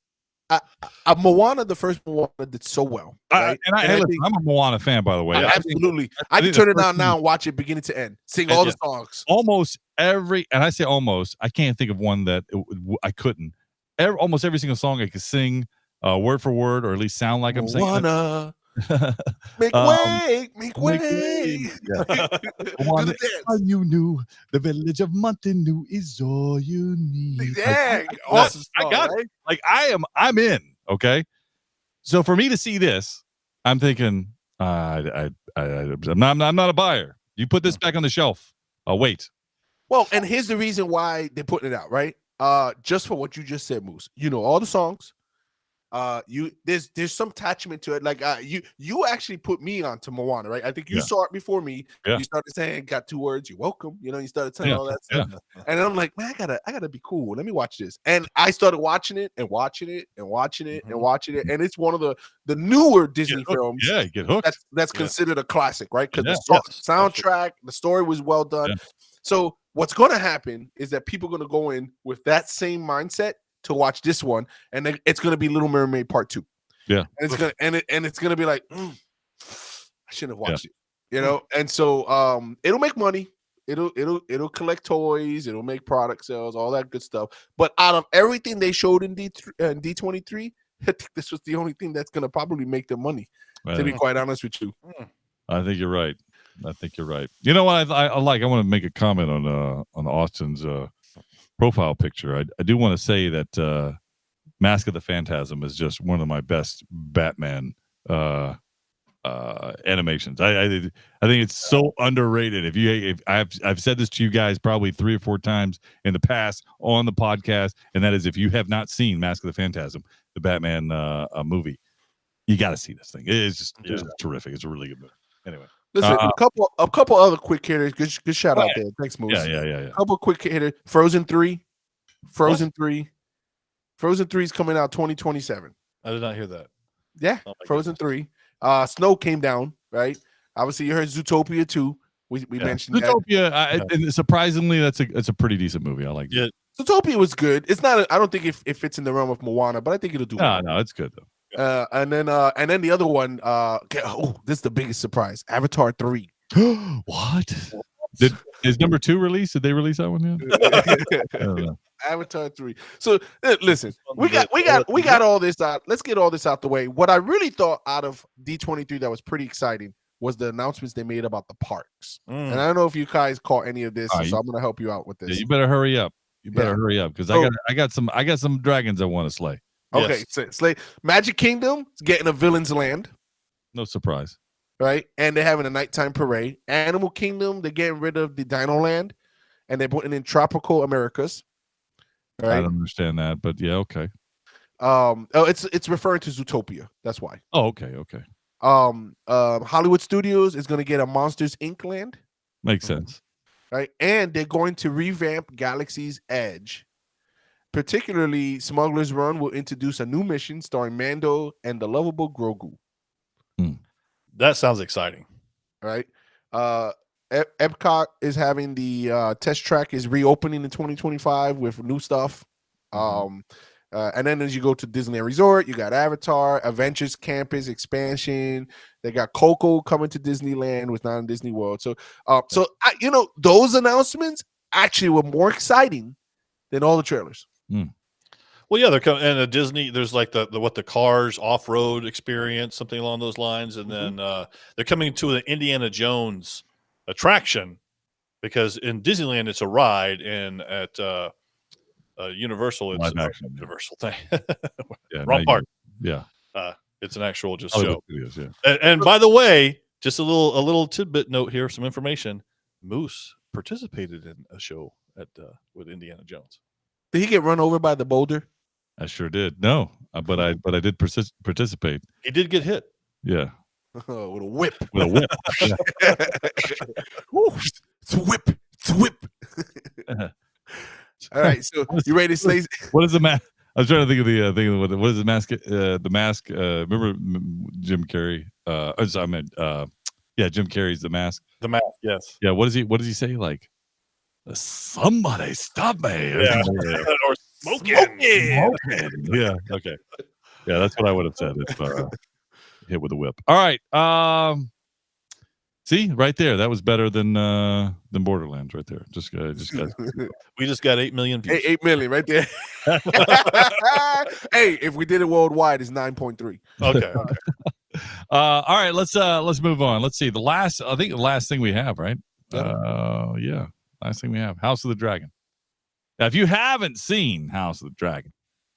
Moana, the first Moana, did so well. Right? I'm a Moana fan, by the way. Absolutely. I can turn it on now and watch it beginning to end. Sing all the songs. Almost every, and I say almost, I can't think of one that I couldn't. Almost every single song I could sing word for word, or at least sound like I'm singing. Moana. Make way. Yeah. You knew the village of Montanu is all you need. Yeah, awesome. I got it. Like I'm in. Okay, so for me to see this, I'm thinking, I'm not a buyer. You put this back on the shelf. I'll wait. Well, and here's the reason why they're putting it out, right? Just for what you just said, Moose. You know all the songs. There's some attachment to it. Like you actually put me onto Moana, right? I think you saw it before me. Yeah. You started saying, got 2 words, you're welcome. You started saying all that stuff. And I'm like, man, I gotta be cool. Let me watch this. And I started watching it and watching it and watching it and watching it. And it's one of the newer Disney films. Yeah, you get hooked. That's considered a classic, right? Because the soundtrack, the story was well done. Yeah. So what's gonna happen is that people are gonna go in with that same mindset to watch this one, and it's going to be Little Mermaid Part 2. Yeah, and it's going to be like, I shouldn't have watched it, And so it'll make money. It'll collect toys. It'll make product sales, all that good stuff. But out of everything they showed in D23, I think this was the only thing that's going to probably make them money. Right. To be quite honest with you, I think you're right. You know what I like? I want to make a comment on Austin's profile picture. I do want to say that Mask of the Phantasm is just one of my best Batman animations. I think it's so underrated. If I've said this to you guys probably 3 or 4 times in the past on the podcast, and that is, if you have not seen Mask of the Phantasm, the Batman movie, you got to see this thing. It's just terrific. It's a really good movie. Anyway. Listen, a couple other quick hitters. Good shout out there. Thanks, Moose. Yeah. A couple quick hitters. Frozen 3 is coming out 2027. I did not hear that. Yeah, Oh my Frozen goodness. 3. Snow came down, right? Obviously, you heard Zootopia 2. We Yeah. mentioned that. Zootopia, Yeah. and surprisingly, it's a pretty decent movie. I like it. Yeah, Zootopia was good. It's not. I don't think it fits in the realm of Moana, but I think it'll do No, well. no, it's good though. And then the other one. This is the biggest surprise. Avatar 3. What? Is number 2 released? Did they release that one yet? I don't know. Avatar 3. So listen, we got all this out. Let's get all this out the way. What I really thought out of D23 that was pretty exciting was the announcements they made about the parks. And I don't know if you guys caught any of this, so I'm gonna help you out with Yeah, this. you better hurry up. You better hurry up because So- I got some dragons I want to slay. Okay, Yes. so Slay Magic Kingdom is getting a Villain's Land, No surprise. right? And they're having a nighttime parade. Animal Kingdom, they're getting rid of the Dino Land, and they're putting in Tropical Americas. I Right. don't understand that, but yeah, okay. It's referring to Zootopia. That's why. Oh, okay. Hollywood Studios is going to get a Monsters Inc. land, Makes sense. right? And they're going to revamp Galaxy's Edge. Particularly, Smuggler's Run will introduce a new mission starring Mando and the lovable Grogu. That sounds exciting. Right? Epcot is having the test track is reopening in 2025 with new stuff. And then as you go to Disneyland Resort, you got Avatar, Adventures Campus expansion. They got Coco coming to Disneyland, was not in Disney World. So, those announcements actually were more exciting than all the trailers. Well, yeah, they're coming, and Disney. There's like the Cars off-road experience, something along those lines, and then they're coming to the Indiana Jones attraction because in Disneyland it's a ride, and at Universal it's Live action, yeah. Universal thing. Yeah, Wrong part. Yeah. It's an actual just Hollywood show. Studios, yeah. And by the way, just a little tidbit note here, some information. Moose participated in a show at with Indiana Jones. Did he get run over by the boulder? I sure did. No, but I did participate. He did get hit. Yeah. With a whip. With a whip. Woo, it's a whip. It's a whip. All right, so you ready to say? What is the mask? I was trying to think of the thing. What is the mask? The mask. Remember Jim Carrey? Jim Carrey's The Mask. The mask, yes. Yeah. What does he say? Like, somebody stop me. Yeah. Or smoking. Yeah. Okay. Yeah, that's what I would have said if hit with a whip. All right. See, right there, that was better than Borderlands. Right there, just got. We just got 8 million views. 8 million right there. Hey, if we did it worldwide, it's 9.3. Okay. All right, let's move on. Let's see. The last thing we have, right? Yeah. Last thing we have, House of the Dragon. Now, if you haven't seen House of the Dragon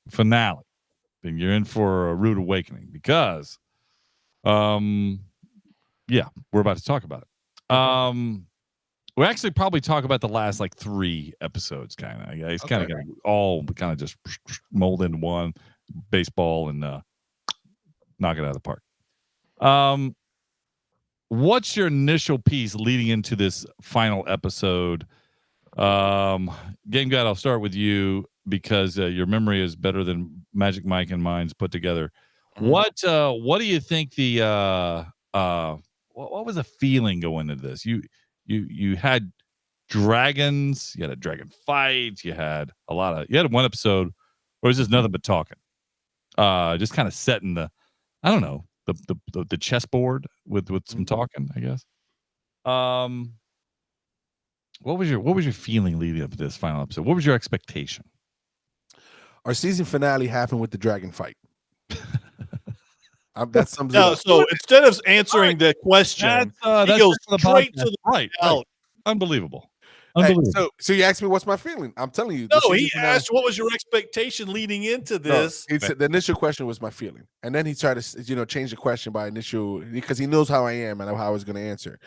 finale, then you're in for a rude awakening because, we're about to talk about it. We'll actually probably talk about the last like 3 episodes, kind of. It's kind of all kind of just mold into one baseball and knock it out of the park. What's your initial piece leading into this final episode? Game Guide, I'll start with you because your memory is better than Magic Mike and mine's put together. What do you think what was the feeling going into this? You had dragons, you had a dragon fight, you had one episode where it was just nothing but talking. Just kind of setting the, I don't know, the chessboard with some talking, I guess. What was your feeling leading up to this final episode? What was your expectation? Our season finale happened with the dragon fight. That sums it No, up. so instead of answering the question, he goes straight to the right. Unbelievable. Hey, so you asked me what's my feeling. I'm telling you. No, he asked what was your expectation leading into this. He said the initial question was my feeling, and then he tried to change the question by initial because he knows how I am and how I was going to answer.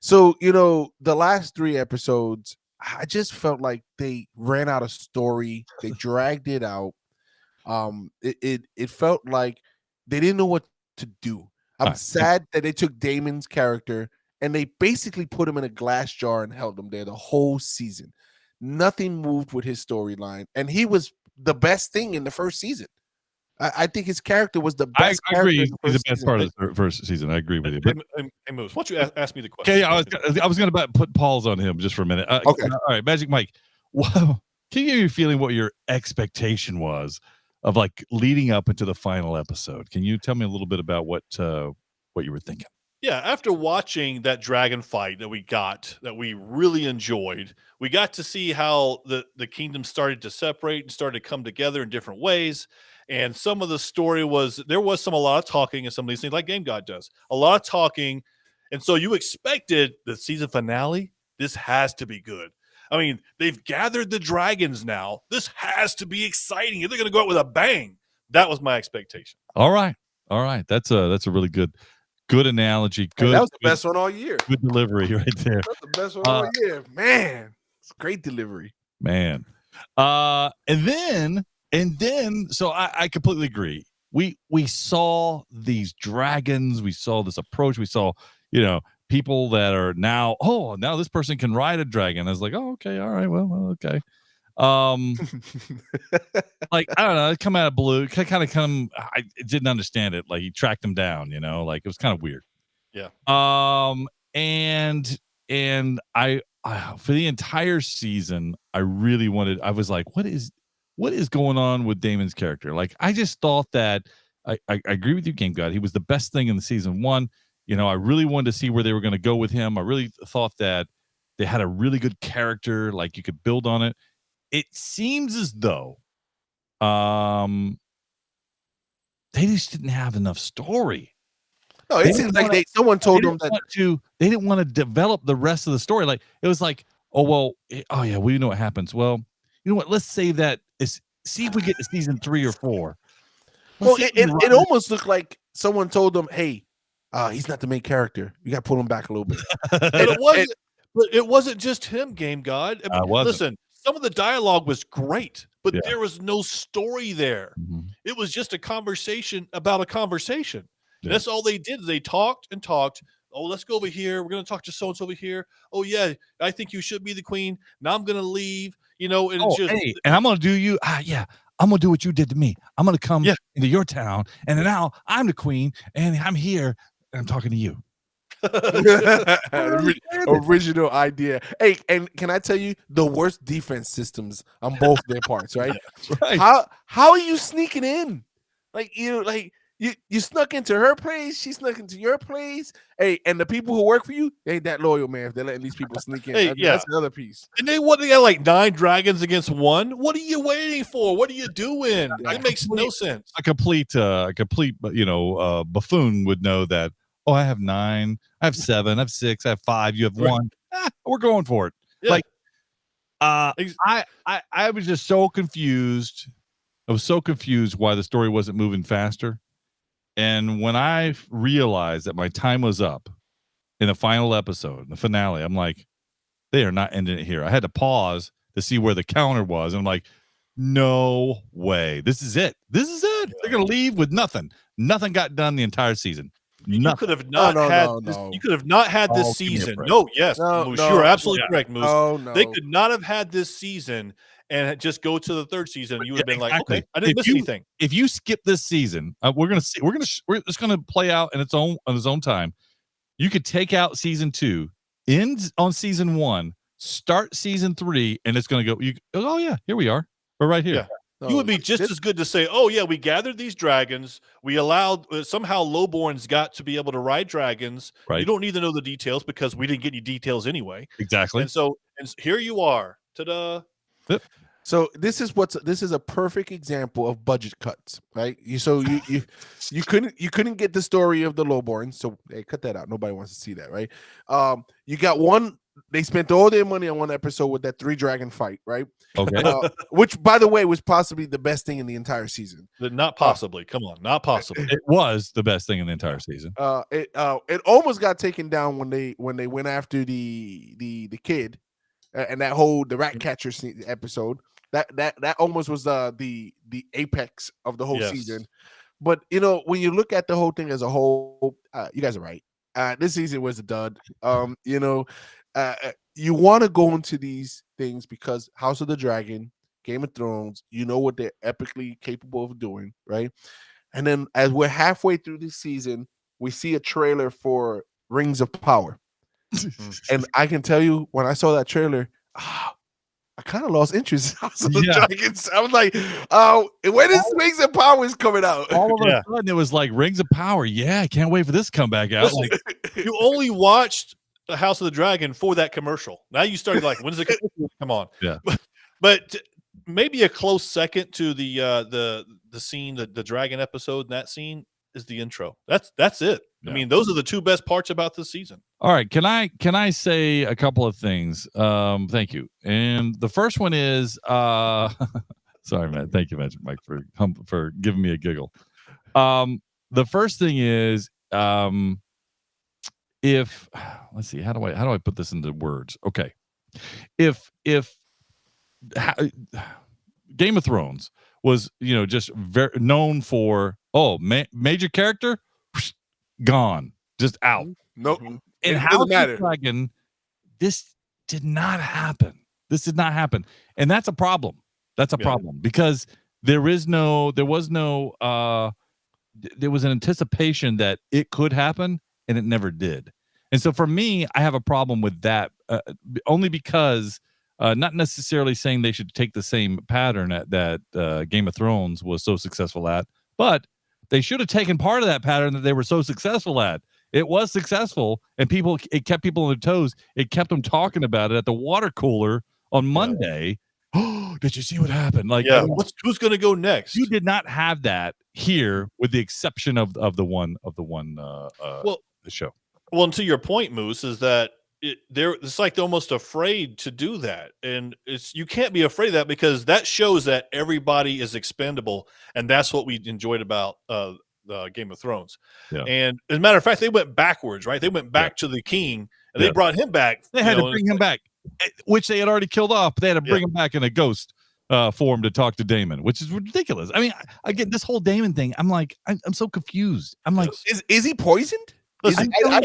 So the last 3 episodes, I just felt like they ran out of story. They dragged it out. It felt like they didn't know what to do. I'm sad that they took Damon's character and they basically put him in a glass jar and held him there the whole season. Nothing moved with his storyline, and he was the best thing in the first season. I think his character was the I best. agree. character in He's the best season, part right? of the first season. I agree with you. But Hey, Moose, why don't you ask me the question? okay, I was going to put Paul's on him just for a minute. Okay. All right, Magic Mike. Wow. Can you give me a feeling what your expectation was of like leading up into the final episode? Can you tell me a little bit about what you were thinking? Yeah, after watching that dragon fight that we really enjoyed, we got to see how the kingdom started to separate and started to come together in different ways. And some of the story was a lot of talking and some of these things, like Game God does, a lot of talking. And so you expected the season finale. This has to be good. I mean, they've gathered the dragons now. This has to be exciting. They're going to go out with a bang. That was my expectation. All right. That's a really good analogy. Good. That was the best one all year. Good delivery right there. That's the best one all year, man. It's great delivery, man. And then, so I completely agree. We saw these dragons. We saw this approach. We saw, people that are now this person can ride a dragon. I was like, oh, okay, all right, well, okay. Like, I don't know, it come out of blue. I didn't understand it. Like, he tracked them down, like it was kind of weird. Yeah. And I for the entire season, I was like, what is going on with Damon's character? Like, I just thought that I agree with you, Game God. He was the best thing in the season one. I really wanted to see where they were going to go with him. I really thought that they had a really good character, like you could build on it. It seems as though they just didn't have enough story. No, it seems like someone told them that they didn't want to develop the rest of the story. Like, it was like, we know what happens. Well, you know what? Let's save that. See if we get to season 3 or 4. It almost looked like someone told them, "Hey, he's not the main character. You got to pull him back a little bit." But it wasn't just him, Game God. I mean, listen, some of the dialogue was great, but there was no story there. Mm-hmm. It was just a conversation about a conversation. Yeah. That's all they did. They talked and talked. Oh, let's go over here. We're going to talk to so-and-so over here. Oh, yeah, I think you should be the queen. Now I'm going to leave. And and I'm going to do you. I'm going to do what you did to me. I'm going to come into your town, and now I'm the queen, and I'm here, and I'm talking to you. Original idea. Hey, and can I tell you the worst defense systems on both their parts, right? Right. How are you sneaking in? You snuck into her place, she snuck into your place. Hey, and the people who work for you, they ain't that loyal, man. If they're letting these people sneak in, that's another piece. And they got like 9 dragons against 1. What are you waiting for? What are you doing? It makes no sense. A complete buffoon would know that. Oh, I have 9, I have 7, I have 6, I have 5. You have 1. We're going for it. Yeah. Like, I was just so confused. I was so confused why the story wasn't moving faster. And when I realized that my time was up in the final episode, the finale, I'm like, they are not ending it here. I had to pause to see where the counter was. And I'm like, no way. This is it. They're going to leave with nothing. Nothing got done the entire season. You could have not You could have not had this season. Moose, you're absolutely correct, Moose. No. They could not have had this season and just go to the 3rd season. You would have been like, okay, I didn't miss anything. If you skip this season, it's going to play out in its own time. You could take out season 2, end on season 1, start season 3, and it's going to go. Here we are. We're right here. Yeah. You would be just as good to say, oh, yeah, we gathered these dragons. We allowed somehow lowborns got to be able to ride dragons. Right. You don't need to know the details because we didn't get any details anyway. Exactly. And here you are. Ta-da. Yep. So this is a perfect example of budget cuts, right? You couldn't get the story of the lowborn, so hey, cut that out. Nobody wants to see that, right? You got one. They spent all their money on one episode with that 3 dragon fight, right? Okay. Which, by the way, was possibly the best thing in the entire season. Not possibly. Come on, not possibly. It was the best thing in the entire season. It almost got taken down when they went after the kid, and the rat catcher episode. That almost was the apex of the whole season. But when you look at the whole thing as a whole, you guys are right. This season was a dud. You want to go into these things because House of the Dragon Game of Thrones. You know what they're epically capable of doing, right? And then as we're halfway through this season, we see a trailer for Rings of Power. And I can tell you, when I saw that trailer, I kind of lost interest in House of the Dragons. I was like, when is Rings of Power is coming out? All of a sudden, it was like Rings of Power. Yeah, I can't wait for this to come back out. Like, you only watched the House of the Dragon for that commercial. Now you started like, when's it come on? Yeah. But maybe a close second to the scene, the dragon episode in that scene is the intro. That's it. Yeah. I mean, those are the two best parts about this season. All right, can I say a couple of things? Thank you. And the first one is sorry, man. Thank you, Mike, for giving me a giggle. The first thing is if let's see, how do I put this into words? Okay. If Game of Thrones was, just very known for major character gone, just out. Nope. In It House doesn't of matter. Dragon, this did not happen. And that's a problem. That's a problem because there was an anticipation that it could happen and it never did. And so for me, I have a problem with that only because not necessarily saying they should take the same pattern that Game of Thrones was so successful at, but they should have taken part of that pattern that they were so successful at. It was successful, and it kept people on their toes. It kept them talking about it at the water cooler on Monday. Oh, did you see what happened? Like, who's going to go next? You did not have that here, with the exception of the show. Well, and to your point, Moose, is that it's like they're almost afraid to do that, and you can't be afraid of that because that shows that everybody is expendable, and that's what we enjoyed about Game of Thrones. Yeah. And as a matter of fact, they went backwards, right? They went back to the king, and they brought him back. They had to bring him back, which they had already killed off. But they had to bring him back in a ghost form to talk to Daemon, which is ridiculous. I mean, again, this whole Daemon thing, I'm like, I'm so confused. I'm like, is he poisoned? Listen, could have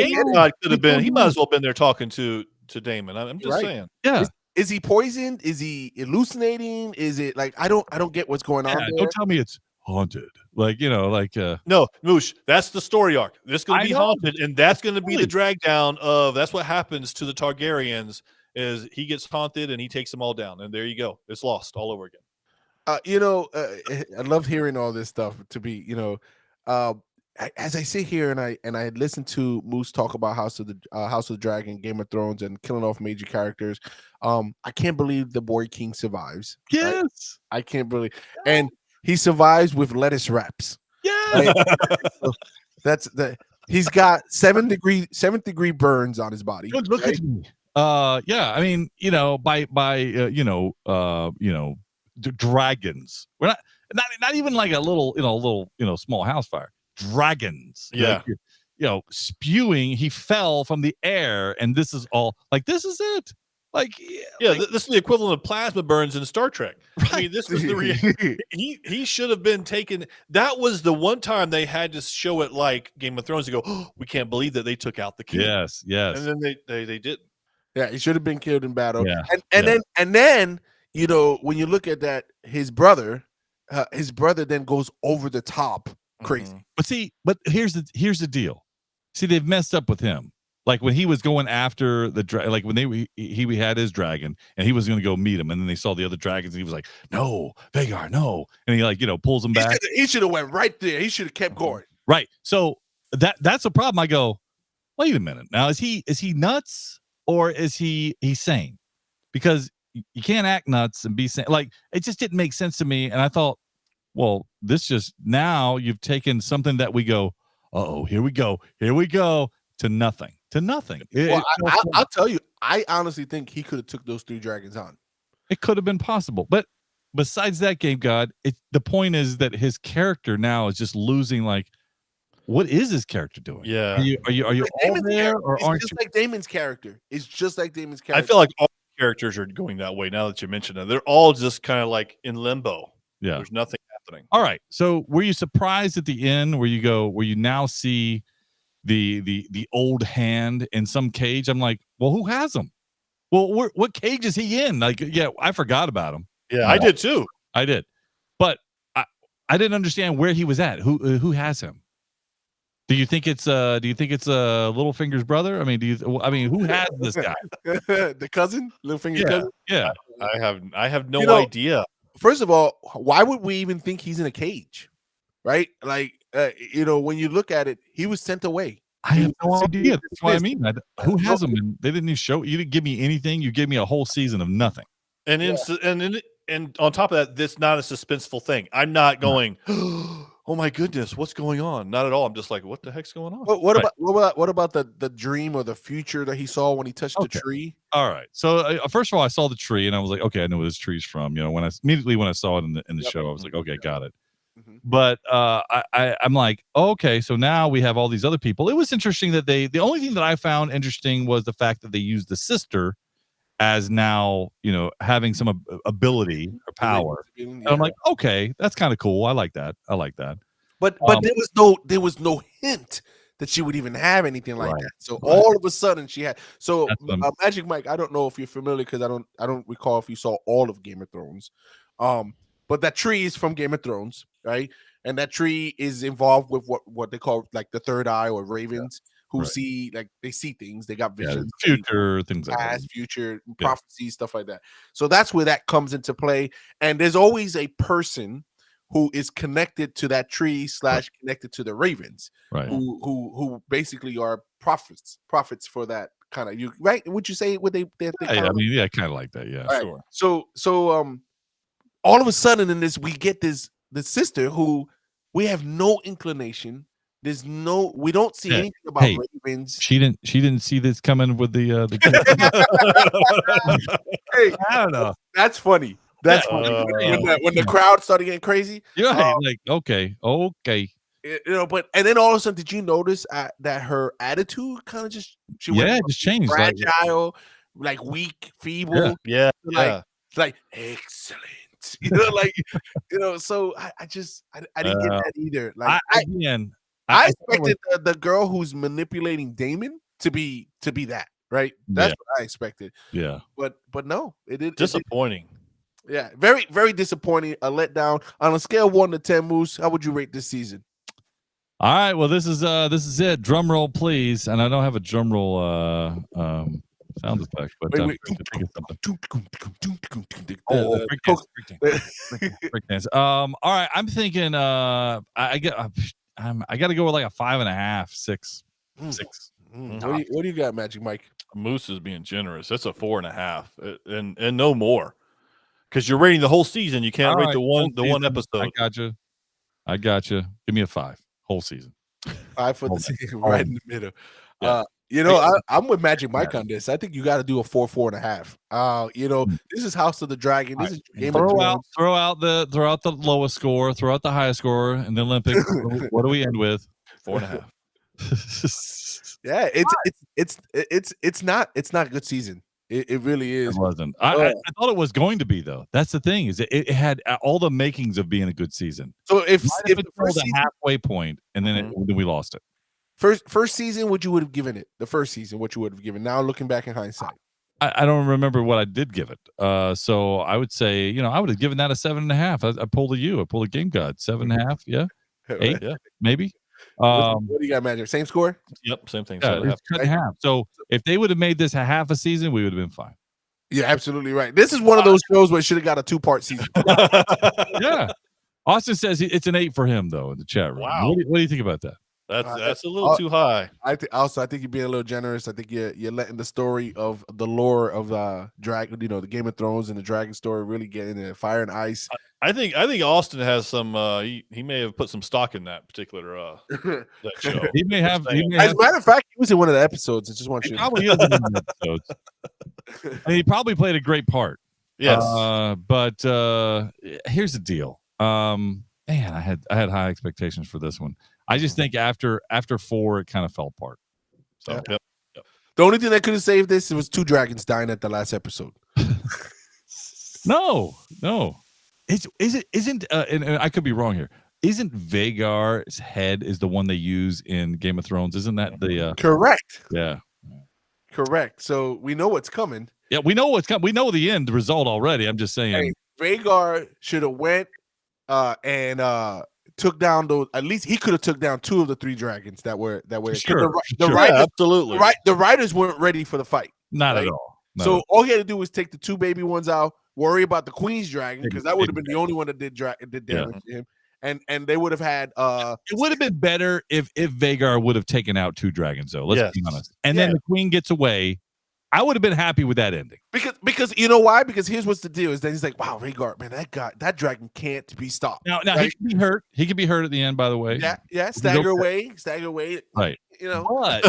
been. He might as well have been there talking to Daemon. I'm just saying. Yeah. Is he poisoned? Is he hallucinating? Is it like I don't get what's going on there. Don't tell me it's haunted. No, Moosh, that's the story arc. This is going to be haunted, and that's going to be the drag down of that's what happens to the Targaryens is he gets haunted and he takes them all down, and there you go. It's lost all over again. I love hearing all this stuff to be, as I sit here and I listen to Moose talk about House of the Dragon, Game of Thrones, and killing off major characters, I can't believe the boy king survives. Yes, right? I can't believe, and he survives with lettuce wraps. Yeah, right? He's got 7th degree burns on his body. Look at me. I mean, dragons. We're not even like a little small house fire. Dragons. Spewing. He fell from the air, and this is it. This is the equivalent of plasma burns in Star Trek. Right. I mean, this was the he should have been taken. That was the one time they had to show it like Game of Thrones to go, oh, we can't believe that they took out the king. Yes. And then they didn't. Yeah, he should have been killed in battle. Yeah. And then when you look at that, his brother then goes over the top crazy. But here's the deal. See, they've messed up with him. Like when he was going after the like when he had his dragon and he was going to go meet him, and then they saw the other dragons and he was like, no, Vagar, no, and he pulls him back. He should have went right there. He should have kept going. Right. So that's a problem. I go, wait a minute. Now is he nuts or is he sane? Because you can't act nuts and be sane. Like it just didn't make sense to me. And I thought, well, now you've taken something that we go, here we go to nothing. I'll tell you, I honestly think he could have took those 3 dragons on. It could have been possible, but besides that, Game God, the point is that his character now is just losing. Like, what is his character doing? Yeah, are you all there, or aren't just you? like Daemon's character? It's just like Daemon's character. I feel like all characters are going that way now that you mention it. They're all just kind of like in limbo. Yeah, there's nothing happening. All right. So, were you surprised at the end where you now see the old hand in some cage? I'm like, well, who has him? Well, what cage is he in? Like, yeah, I forgot about him. Yeah, I did too. I did, but I didn't understand where he was at. Who has him? Do you think it's Littlefinger's brother? I mean, who has this guy? The cousin, Littlefinger's cousin. Yeah. I have no idea. First of all, why would we even think he's in a cage? Right? Like, when you look at it, he was sent away. I have no idea. That's what I mean. Who has him? And they didn't even show. You didn't give me anything. You gave me a whole season of nothing. And and on top of that, this not a suspenseful thing. I'm not going, oh my goodness, what's going on? Not at all. I'm just like, what the heck's going on? What about the dream or the future that he saw when he touched the tree? All right. So first of all, I saw the tree and I was like, okay, I know where this tree's from. When I saw it in the show, I was like, okay, got it. Mm-hmm. But I'm like, okay, so now we have all these other people. It was interesting that the only thing that I found interesting was the fact that they used the sister as now, having some ability or power. And I'm like, okay, that's kind of cool. I like that. But there was no hint that she would even have anything like that. So all of a sudden she had. So Magic Mike, I don't know if you're familiar because I don't recall if you saw all of Game of Thrones. But that tree is from Game of Thrones, right? And that tree is involved with what they call like the third eye or ravens. Who see, like, they see things, they got visions, future things, like past, future, prophecy, stuff like that. So that's where that comes into play. And there's always a person who is connected to that tree / connected to the ravens, who basically are prophets for that kind of, you right? Would you say would they kind of like that, yeah, right. Sure. So all of a sudden in this we get the sister who we have no inclination. We don't see anything about ravens. She didn't see this coming with the Hey, I don't know. That's funny. That's funny. When the crowd started getting crazy. Yeah, like okay. But and then all of a sudden, did you notice that her attitude kind of just changed, fragile, like weak, feeble. Yeah. Like excellent. So I didn't get that either. Like I expected the girl who's manipulating Damon to be that, right? That's what I expected. Yeah. But no, it did. Disappointing. Yeah, very, very disappointing. A letdown. On a scale of 1 to 10, Moose, how would you rate this season? All right. Well, this is it. Drum roll, please. And I don't have a drum roll sound effect, but breakdance. All right. I'm thinking I got to go with like a 5.5, 6. What do you got, Magic Mike? Moose is being generous. That's a 4.5, and no more, because you're rating the whole season. You can't rate the one episode. I got you. Give me a 5. Whole season. 5 for the season, right in the middle. Yeah. I'm with Magic Mike on this. I think you got to do a 4.5. This is House of the Dragon. This is Game of Thrones. Throw out the lowest score, throw out the highest score in the Olympics. What do we end with? 4.5. Yeah, it's not a good season. It really is. It wasn't. I thought it was going to be, though. That's the thing, is it had all the makings of being a good season. So if the first season, halfway point, and then we lost it. First season, what you would have given it? The first season, what you would have given? Now looking back in hindsight, I don't remember what I did give it. So I would say, I would have given that a 7.5. I pulled I pulled a Game God 7.5. Yeah, 8, maybe. What do you got, Magic? Same score? Yep, same thing. Yeah, it's cut in half. So if they would have made this a half a season, we would have been fine. Yeah, absolutely right. This is one of those shows where it should have got a 2-part season. Yeah. Austin says it's an 8 for him, though, in the chat room. Wow. What do you think about that? That's a little too high. I think you're being a little generous. I think you're letting the story of the lore of Dragon, the Game of Thrones and the Dragon story really get into Fire and Ice. I think Austin has some. He may have put some stock in that particular that show. He may have. As a matter of fact, he was in one of the episodes. I just want you. Probably is in one of the episodes. And he probably played a great part. Yes. But here's the deal. Man, I had high expectations for this one. I just think after 4, it kind of fell apart. So Yep. The only thing that could have saved this was 2 dragons dying at the last episode. No. Isn't and I could be wrong here. Isn't Vagar's head is the one they use in Game of Thrones? Isn't that the correct? Yeah. Correct. So we know what's coming. Yeah, we know what's coming. We know the end result already. I'm just saying. Rhaegar should have went and took down those. At least he could have took down 2 of the 3 dragons that were. Sure, The sure. writers, absolutely. the writers weren't ready for the fight. Not right? at all. Not So at all. all he had to do was take the 2 baby ones out, worry about the queen's dragon, because that would have been the only one that did damage to him. And they would have had it would have been better if Vhagar would have taken out 2 dragons, though. Let's be honest. And then the queen gets away. I would have been happy with that ending. Because you know why? Because here's what's the deal: is then he's like, wow, Rhaegar, man, that dragon can't be stopped. Now right? he could be hurt. He could be hurt at the end, by the way. Yeah, stagger away. Right. You know, But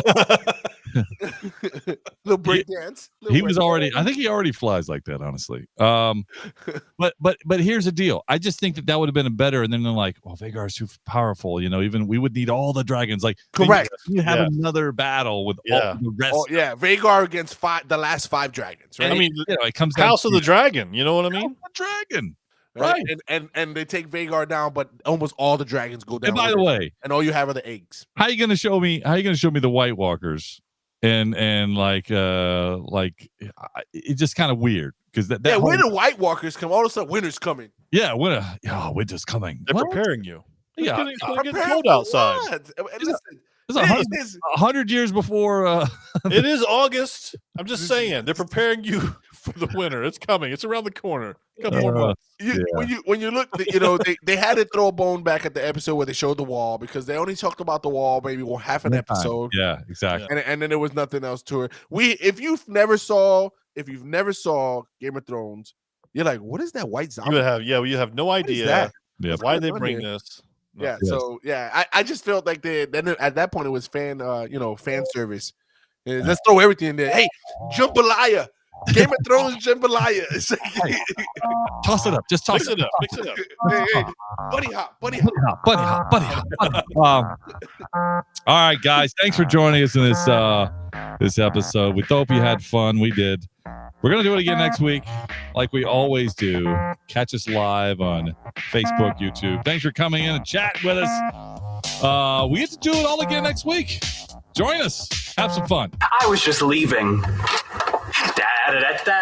little break dance. he was already. I think he already flies like that, honestly. But here's the deal. I just think that would have been better. And then they're like, well, Vhagar's too powerful. You know, even we would need all the dragons. Like, correct. You have another battle with all the rest. Oh yeah, Vhagar against the last 5 dragons. Right. I mean, it comes down House of the Dragon. You know what I mean? the dragon. Right. And they take Vhagar down, but almost all the dragons go down. And by the way, and all you have are the eggs. how you gonna show me the White Walkers? And like it's just kind of weird because that when the White Walkers come, all of a sudden winter's coming. Yeah, winter's coming. They're preparing you. Yeah, it's gonna get cold outside. Listen, it's 100 years before. It is August. I'm just saying they're preparing you for the winter. It's coming. It's around the corner. A couple more months. When you look, you know, they had to throw a bone back at the episode where they showed the wall because they only talked about the wall maybe half an episode. Yeah, exactly. And then there was nothing else to it. If you've never saw Game of Thrones, you're like, what is that white zombie? You have no idea why they bring this. No. Yeah, so I just felt like then at that point it was fan service. Let's throw everything in there. Hey, jambalaya. Game of Thrones jambalaya. Toss it up. Just toss it up. Mix it up. Hey, buddy hop. All right, guys. Thanks for joining us in this episode. We hope you had fun. We did. We're gonna do it again next week, like we always do. Catch us live on Facebook, YouTube. Thanks for coming in and chatting with us. We get to do it all again next week. Join us. Have some fun. I was just leaving. Da-da-da-da.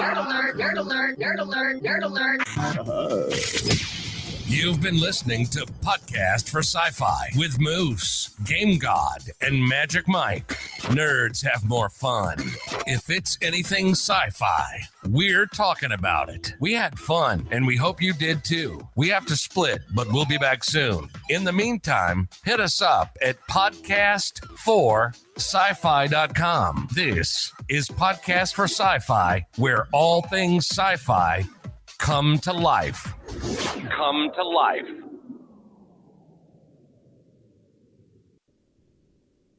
Nerd alert, nerd alert, nerd alert, nerd alert. You've been listening to Podcast for Sci-Fi with Moose, Game God, and Magic Mike. Nerds have more fun. If it's anything sci-fi, we're talking about it. We had fun, and we hope you did too. We have to split, but we'll be back soon. In the meantime, hit us up at podcast4sci-fi.com. This is Podcast for Sci-Fi, where all things sci-fi come to life. Come to life.